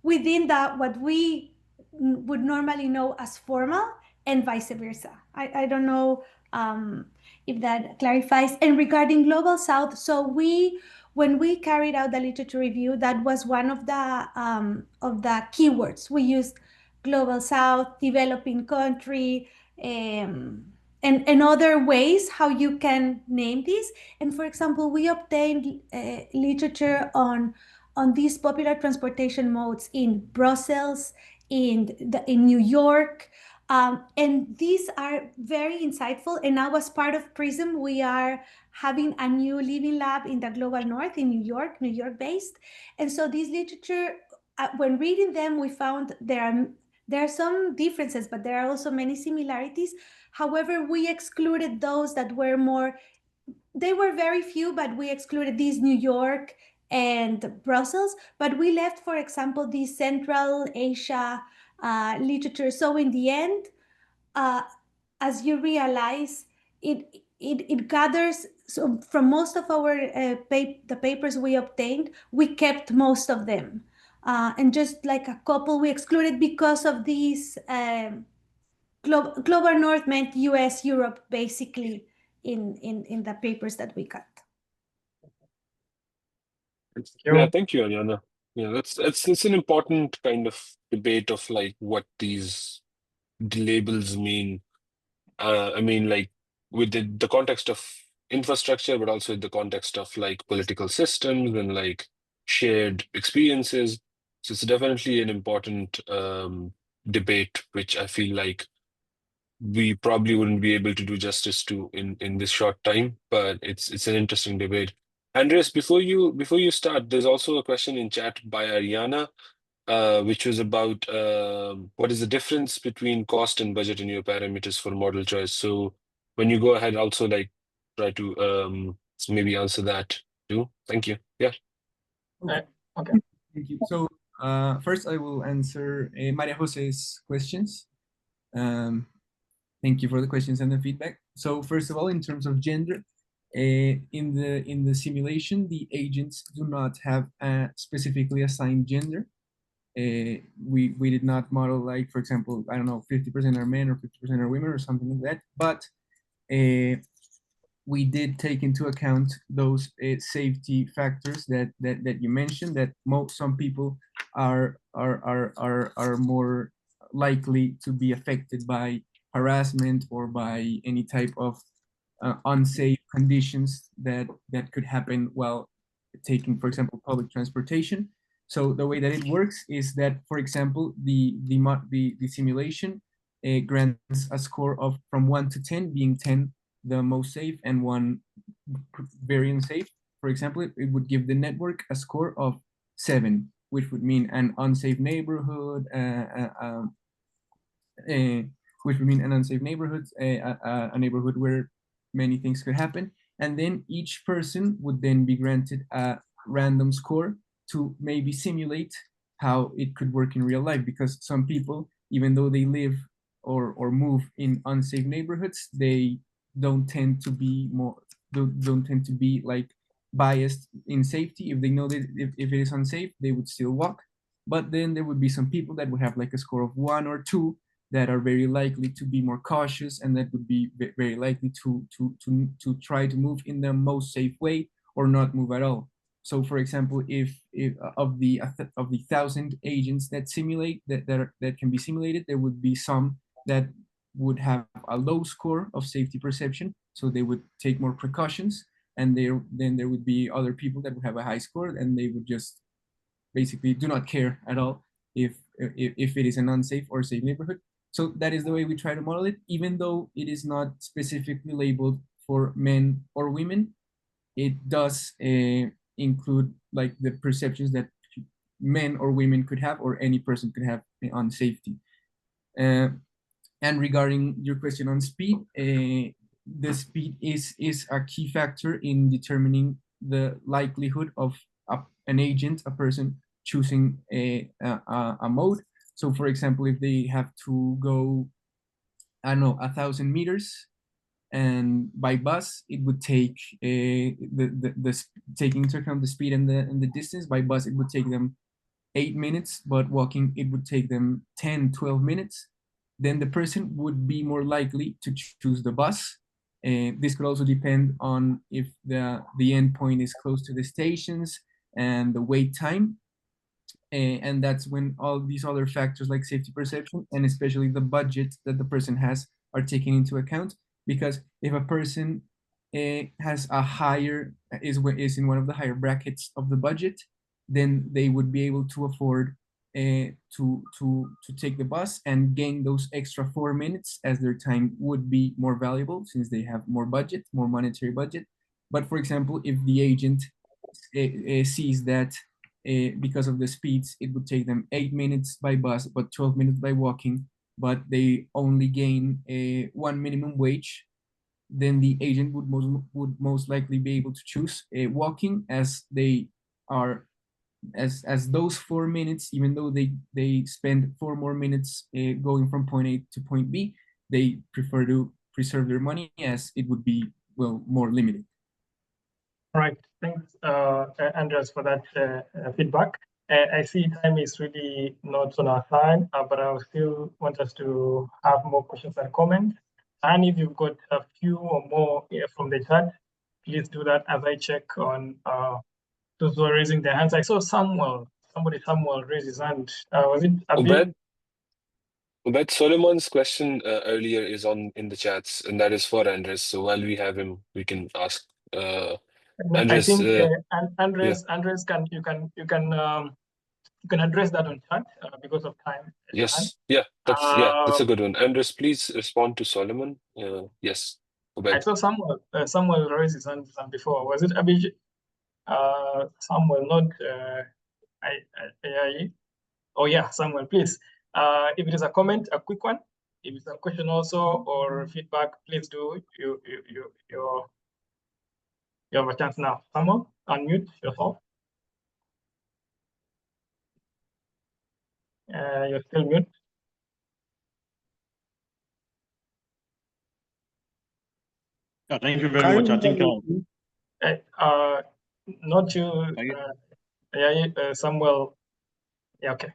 within what we would normally know as formal and vice versa. I don't know if that clarifies. And regarding Global South, so when we carried out the literature review, that was one of the keywords. We used Global South, developing country, and other ways how you can name this. And for example, we obtained literature on these popular transportation modes in Brussels, in New York, and these are very insightful. And now, as part of PRISM, we are having a new living lab in the Global North in New York based. And so this literature, when reading them, we found there are some differences, but there are also many similarities. However, we excluded those that were more, they were very few, but we excluded these New York and Brussels, but we left, for example, the Central Asia literature. So in the end, as you realize, it gathers, so from most of our the papers we obtained, we kept most of them. And just like a couple we excluded because of these Global North meant US, Europe, basically, in the papers that we got. Yeah, thank you, Ariana. Yeah, it's an important kind of debate of like what these labels mean. I mean, like with the context of infrastructure, but also in the context of like political systems and like shared experiences. So it's definitely an important debate, which I feel like we probably wouldn't be able to do justice to in this short time, but it's an interesting debate. Andres, before you start, there's also a question in chat by Ariana, which was about what is the difference between cost and budget in your parameters for model choice. So when you go ahead, also like try to maybe answer that too. Thank you. Yeah. Okay. Thank you. So first I will answer Maria Jose's questions. Thank you for the questions and the feedback. So first of all, in terms of gender, in the simulation, the agents do not have a specifically assigned gender. We did not model, like, for example, I don't know, 50% are men or 50% are women or something like that, but we did take into account those safety factors that you mentioned, that some people are more likely to be affected by harassment or by any type of unsafe conditions that could happen while taking, for example, public transportation. So the way that it works is that, for example, the simulation grants a score of from 1 to 10, being 10 the most safe and 1 very unsafe. For example, it would give the network a score of 7, which would mean an unsafe neighborhood, which would mean an unsafe neighborhood, a neighborhood where many things could happen. And then each person would then be granted a random score to maybe simulate how it could work in real life, because some people, even though they live or move in unsafe neighborhoods, they don't tend to be like biased in safety. If they know that if it is unsafe, they would still walk. But then there would be some people that would have like a score of 1 or 2 that are very likely to be more cautious, and that would be very likely to try to move in the most safe way or not move at all. So, for example, if of the 1,000 agents that simulate that can be simulated, there would be some that would have a low score of safety perception, so they would take more precautions, and then there would be other people that would have a high score, and they would just basically do not care at all if it is an unsafe or safe neighborhood. So that is the way we try to model it, even though it is not specifically labeled for men or women. It does include like the perceptions that men or women could have, or any person could have on safety. And regarding your question on speed, the speed is a key factor in determining the likelihood of an agent, a person, choosing a mode. So for example, if they have to go, I don't know, 1,000 meters, and by bus it would take taking into account the speed and the distance, by bus it would take them 8 minutes, but walking it would take them 10-12 minutes, then the person would be more likely to choose the bus. This could also depend on if the endpoint is close to the stations and the wait time. And that's when all these other factors like safety perception and especially the budget that the person has are taken into account. Because if a person has a higher, is in one of the higher brackets of the budget, then they would be able to afford to take the bus and gain those extra 4 minutes, as their time would be more valuable since they have more budget, more monetary budget. But for example, if the agent sees that because of the speeds, it would take them 8 minutes by bus, but 12 minutes by walking, but they only gain one minimum wage, then the agent would most likely be able to choose walking, as they are, as those 4 minutes, even though they spend 4 more minutes going from point A to point B, they prefer to preserve their money, as it would be, well, more limited. Right. Thanks, Andres, for that feedback. I see time is really not on our side, but I still want us to have more questions and comments. And if you've got a few or more from the chat, please do that as I check on those who are raising their hands. I saw Samuel raise his hand. Was it Abid? Obed, Solomon's question earlier is in the chats, and that is for Andres. So while we have him, we can ask Andres. I think Andres, you can address that on chat because of time. Yes, that's a good one. Andres, please respond to Solomon. Yes, Obed. I saw Samuel raised his hand before. Was it Abij? Samuel, not oh yeah, Samuel, please. If it is a comment, a quick one. If it's a question also or feedback, please do. You have a chance now. Samuel, unmute yourself. You're still mute. Thank you very much. I think not you. Samuel. Yeah, okay.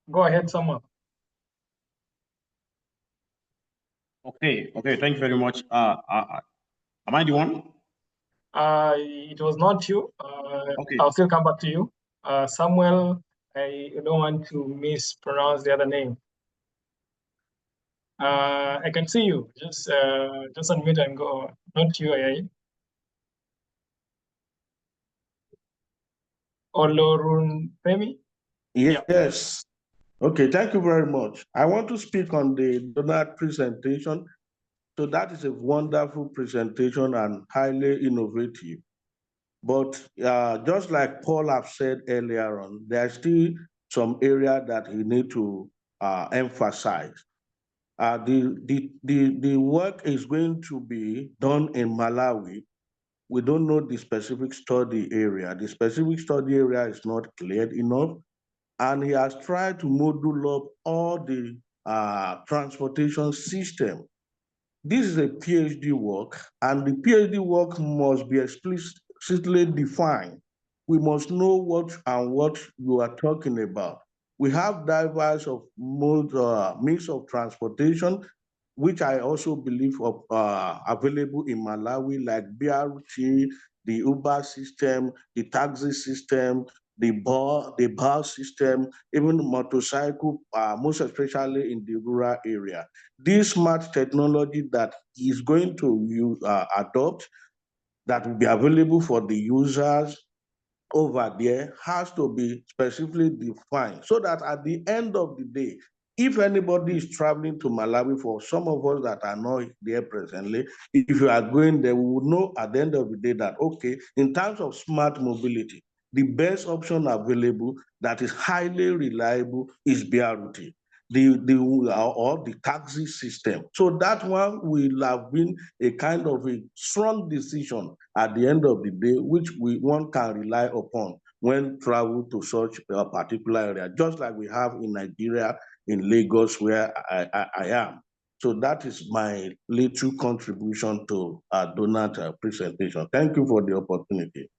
Go ahead, Samuel. Okay. Thank you very much. Am I the one? It was not you. Okay. I'll still come back to you. Samuel, I don't want to mispronounce the other name. I can see you. Just unmute and go. Not you, AI. Olorunfemi? Yes. Okay, thank you very much. I want to speak on the donut presentation. So that is a wonderful presentation and highly innovative. But just like Paul have said earlier on, there's still some area that we need to emphasize. The work is going to be done in Malawi. We don't know the specific study area. The specific study area is not cleared enough. And he has tried to model up all the transportation system. This is a PhD work, and the PhD work must be explicitly defined. We must know what you are talking about. We have diverse of means of transportation, which I also believe are available in Malawi, like BRT, the Uber system, the taxi system, the bus system, even motorcycle, most especially in the rural area. This smart technology that is going to adopt, that will be available for the users over there, has to be specifically defined, so that at the end of the day, if anybody is traveling to Malawi, for some of us that are not there presently, if you are going there, we will know at the end of the day that, okay, in terms of smart mobility, the best option available that is highly reliable is BRT. the taxi system. So that one will have been a kind of a strong decision at the end of the day, which one can rely upon when travel to such a particular area, just like we have in Nigeria, in Lagos, where I am. So that is my little contribution to Donald's presentation. Thank you for the opportunity.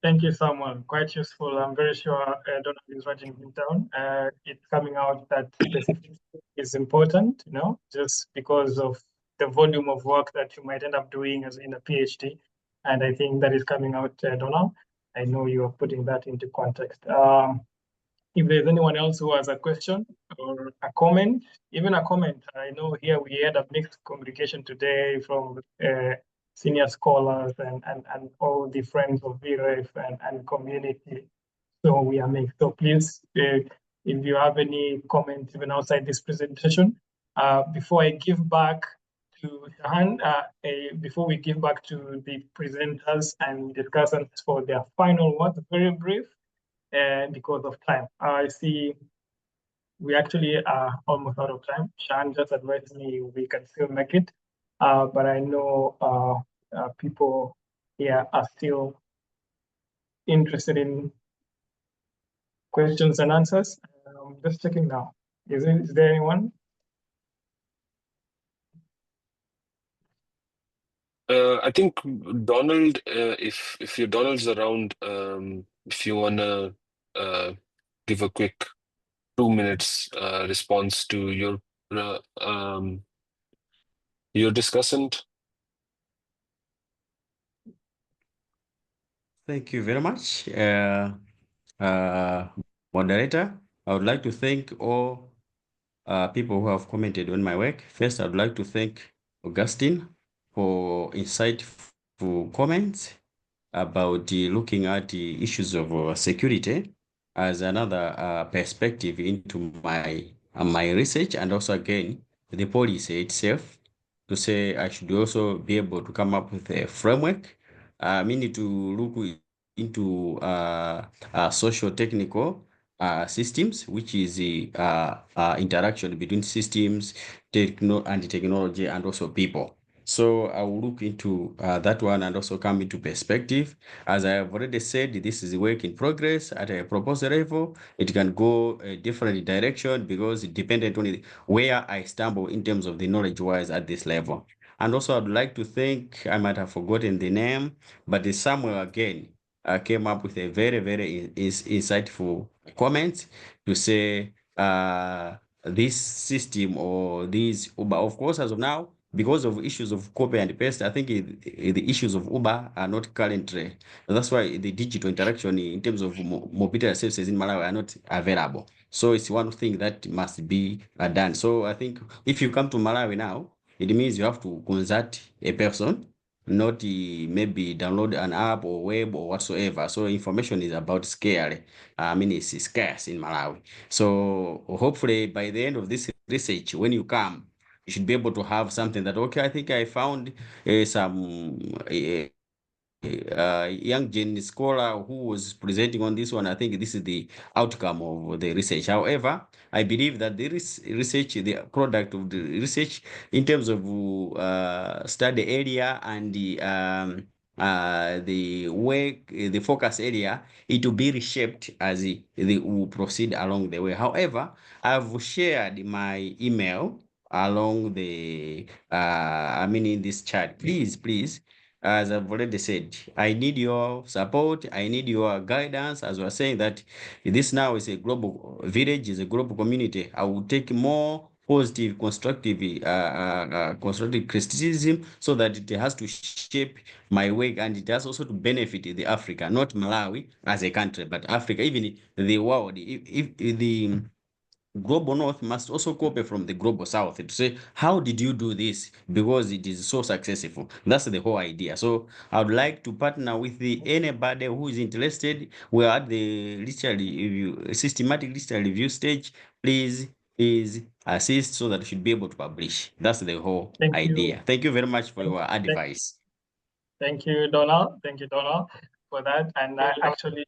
Thank you, Samuel. Quite useful. I'm very sure Donald is writing it down. It's coming out that specific is important, just because of the volume of work that you might end up doing as in a PhD. And I think that is coming out, Donald. I know you are putting that into context. If there's anyone else who has a question or a comment, even a comment, I know here we had a mixed communication today from senior scholars and all the friends of VREF and community. So we are mixed. So please, if you have any comments even outside this presentation, before I give back to Shahan, before we give back to the presenters and discussants for their final words, very brief, because of time. I see we actually are almost out of time. Shan just advised me we can still make it, but I know people here are still interested in questions and answers. Just checking now. Is there anyone? I think Donald, if your Donald's around, if you wanna give a quick 2 minutes response to your discussant. Thank you very much, moderator. I would like to thank all people who have commented on my work. First, I would like to thank Augustine for insightful comments about looking at the issues of security as another perspective into my research, and also again the policy itself, to say I should also be able to come up with a framework. I mean to look into social technical systems, which is the interaction between systems, technology, and also people. So I will look into that one and also come into perspective. As I have already said, this is a work in progress at a proposal level. It can go a different direction because it depended on where I stumble in terms of the knowledge-wise at this level. And also I'd like to thank, I might have forgotten the name, but Samuel again came up with a very, very insightful comment to say this system or these Uber, of course, as of now, because of issues of copy and paste, I think the issues of Uber are not currently. That's why the digital interaction in terms of mobility services in Malawi are not available. So it's one thing that must be done. So I think if you come to Malawi now, it means you have to consult a person, not maybe download an app or web or whatsoever. So information is about scarce. I mean, it's scarce in Malawi. So hopefully by the end of this research, when you come, you should be able to have something that, okay, I think I found some young Gen scholar who was presenting on this one. I think this is the outcome of the research. However, I believe that the research, the product of the research in terms of study area and the work, the focus area, it will be reshaped as they will proceed along the way. However, I've shared my email along the I mean in this chat. Please, as I've already said, I need your support, I need your guidance. As we're saying that this now is a global village, is a global community. I will take more positive, constructive criticism so that it has to shape my work, and it has also to benefit the Africa, not Malawi as a country, but Africa, even the world. If the global north must also copy from the global south to say, how did you do this? Because it is so successful. That's the whole idea. So I would like to partner with anybody who is interested. We're at the systematic literature review stage. Please assist so that we should be able to publish. That's the whole idea. Thank you very much for your advice. Thank you, Donald. Thank you, Donald, for that. And actually,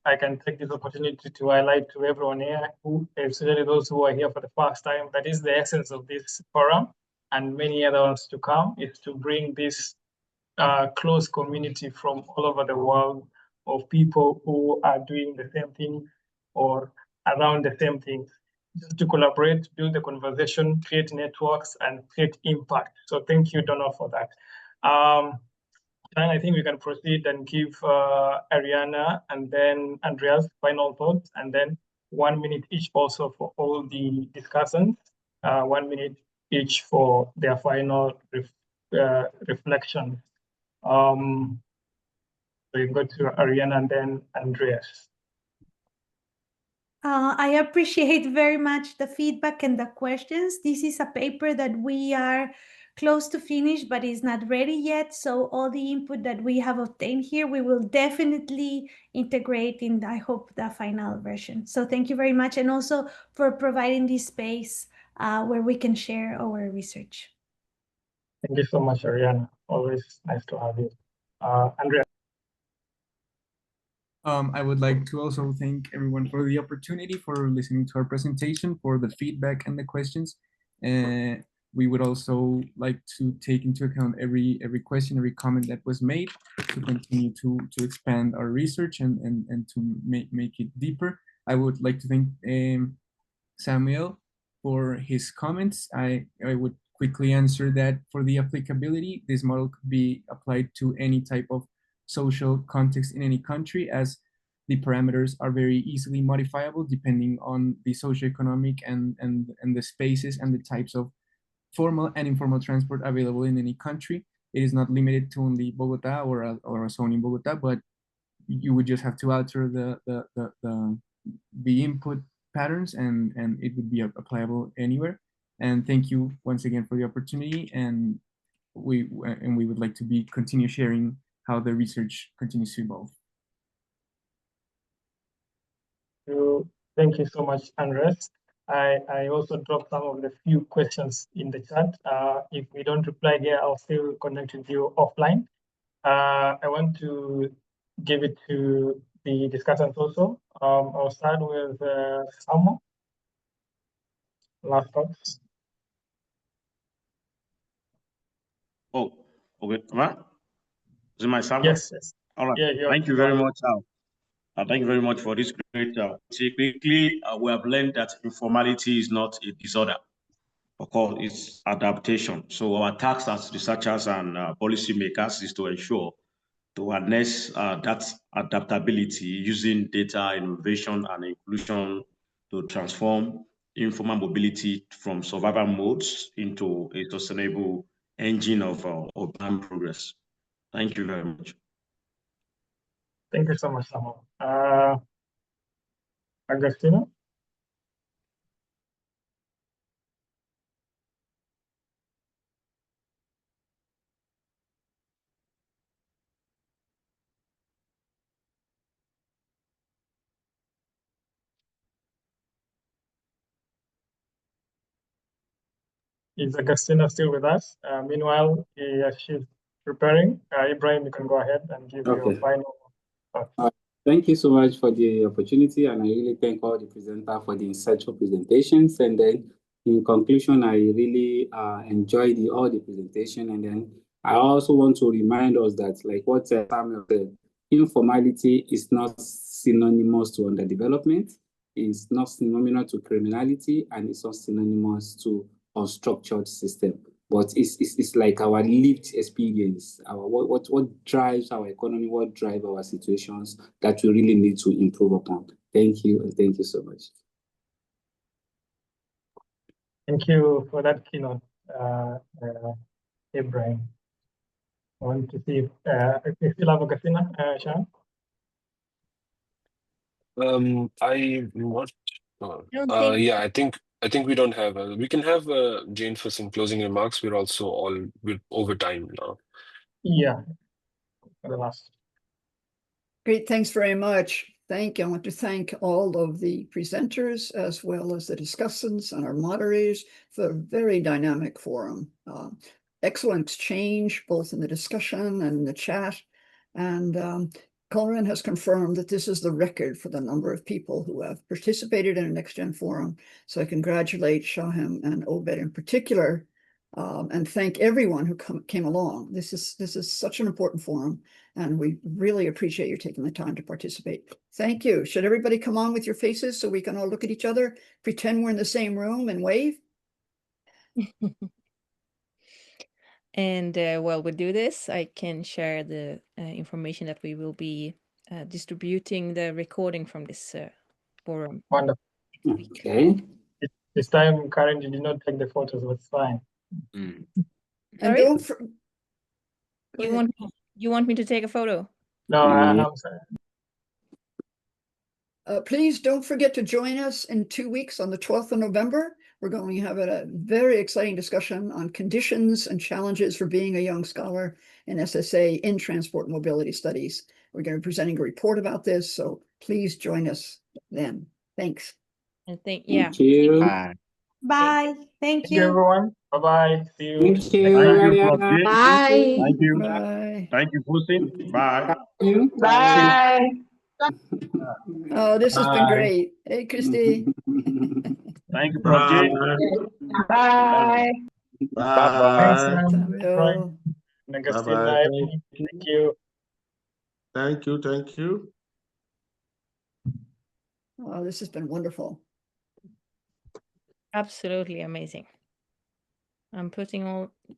I can take this opportunity to highlight to everyone here, especially those who are here for the first time, that is the essence of this forum and many other ones to come, is to bring this close community from all over the world of people who are doing the same thing or around the same things, just to collaborate, build the conversation, create networks, and create impact. So thank you, Donna, for that. And I think we can proceed and give Ariana and then Andreas final thoughts, and then 1 minute each also for all the discussants, 1 minute each for their final reflection. So you go to Ariana and then Andreas. I appreciate very much the feedback and the questions. This is a paper that we are close to finish, but is not ready yet. So all the input that we have obtained here, we will definitely integrate in, I hope, the final version. So thank you very much. And also for providing this space where we can share our research. Thank you so much, Ariana. Always nice to have you. Andrea. I would like to also thank everyone for the opportunity, for listening to our presentation, for the feedback and the questions. We would also like to take into account every question, every comment that was made to continue to expand our research and to make it deeper. I would like to thank Samuel for his comments. I would quickly answer that for the applicability, this model could be applied to any type of social context in any country, as the parameters are very easily modifiable depending on the socioeconomic and the spaces and the types of formal and informal transport available in any country. It is not limited to only Bogota or a zone in Bogota, but you would just have to alter the input patterns and it would be applicable anywhere. And thank you once again for the opportunity, and we would like to continue sharing how the research continues to evolve. Thank you so much, Andres. I also dropped some of the few questions in the chat. If we don't reply here, I'll still connect with you offline. I want to give it to the discussants also. I'll start with Samo. Last thoughts. Oh, okay. Right. Is it my sound? Yes, yes. All right. Yeah, thank you very much. Thank you very much for this great. Quickly, we have learned that informality is not a disorder. Of course, it's adaptation. So our task as researchers and policymakers is to ensure to harness that adaptability using data, innovation, and inclusion to transform informal mobility from survival modes into a sustainable engine of urban progress. Thank you very much. Thank you so much, Samo. Agostino? Is Agostina still with us? Meanwhile, she's preparing. Ibrahim, you can go ahead and give your final thoughts. Thank you so much for the opportunity, and I really thank all the presenters for the insightful presentations. And then in conclusion, I really enjoyed all the presentation. And then I also want to remind us that, like what Samuel said, informality is not synonymous to underdevelopment, it's not synonymous to criminality, and it's not synonymous to unstructured system. But it's like our lived experience, what drives our economy, what drives our situations that we really need to improve upon. Thank you, and thank you so much. Thank you for that keynote, Ibrahim. I want to see if you still have Agostina, Sean? I'm not. Yeah, I think we don't have. We can have Jane for some closing remarks. We're over time now. Yeah, for the last. Great, thanks very much. I want to thank all of the presenters as well as the discussants and our moderators for a very dynamic forum. Excellent exchange, both in the discussion and in the chat. And Colin has confirmed that this is the record for the number of people who have participated in a NextGen forum. So I congratulate Shahem and Obed in particular, and thank everyone who came along. This is such an important forum, and we really appreciate you taking the time to participate. Thank you. Should everybody come on with your faces so we can all look at each other, pretend we're in the same room and wave? And while we do this, I can share the information that we will be distributing the recording from this forum. Wonderful. Okay. This time, Karen did not take the photos, but it's fine. And Sorry? don't You want me to take a photo? No, I'm sorry. Please don't forget to join us in 2 weeks on the 12th of November. We're going to have a very exciting discussion on conditions and challenges for being a young scholar in SSA in transport and mobility studies. We're going to be presenting a report about this, so please join us then. Thanks. And Thank you. Bye. Thank Thank you, you. everyone. Bye-bye. See you. Thank you. Thank you, Prof. J. Bye. Thank you. Bye. Thank you, Hussein. Bye. Bye. Oh, this has been Bye. great. Hey, Christy. Thank you, Prof. J. Bye. Thanks, Bye. Samuel. Augustine, Bye-bye. Thank you. Thank you. Thank you. Oh, this has been wonderful. Absolutely amazing. I'm putting all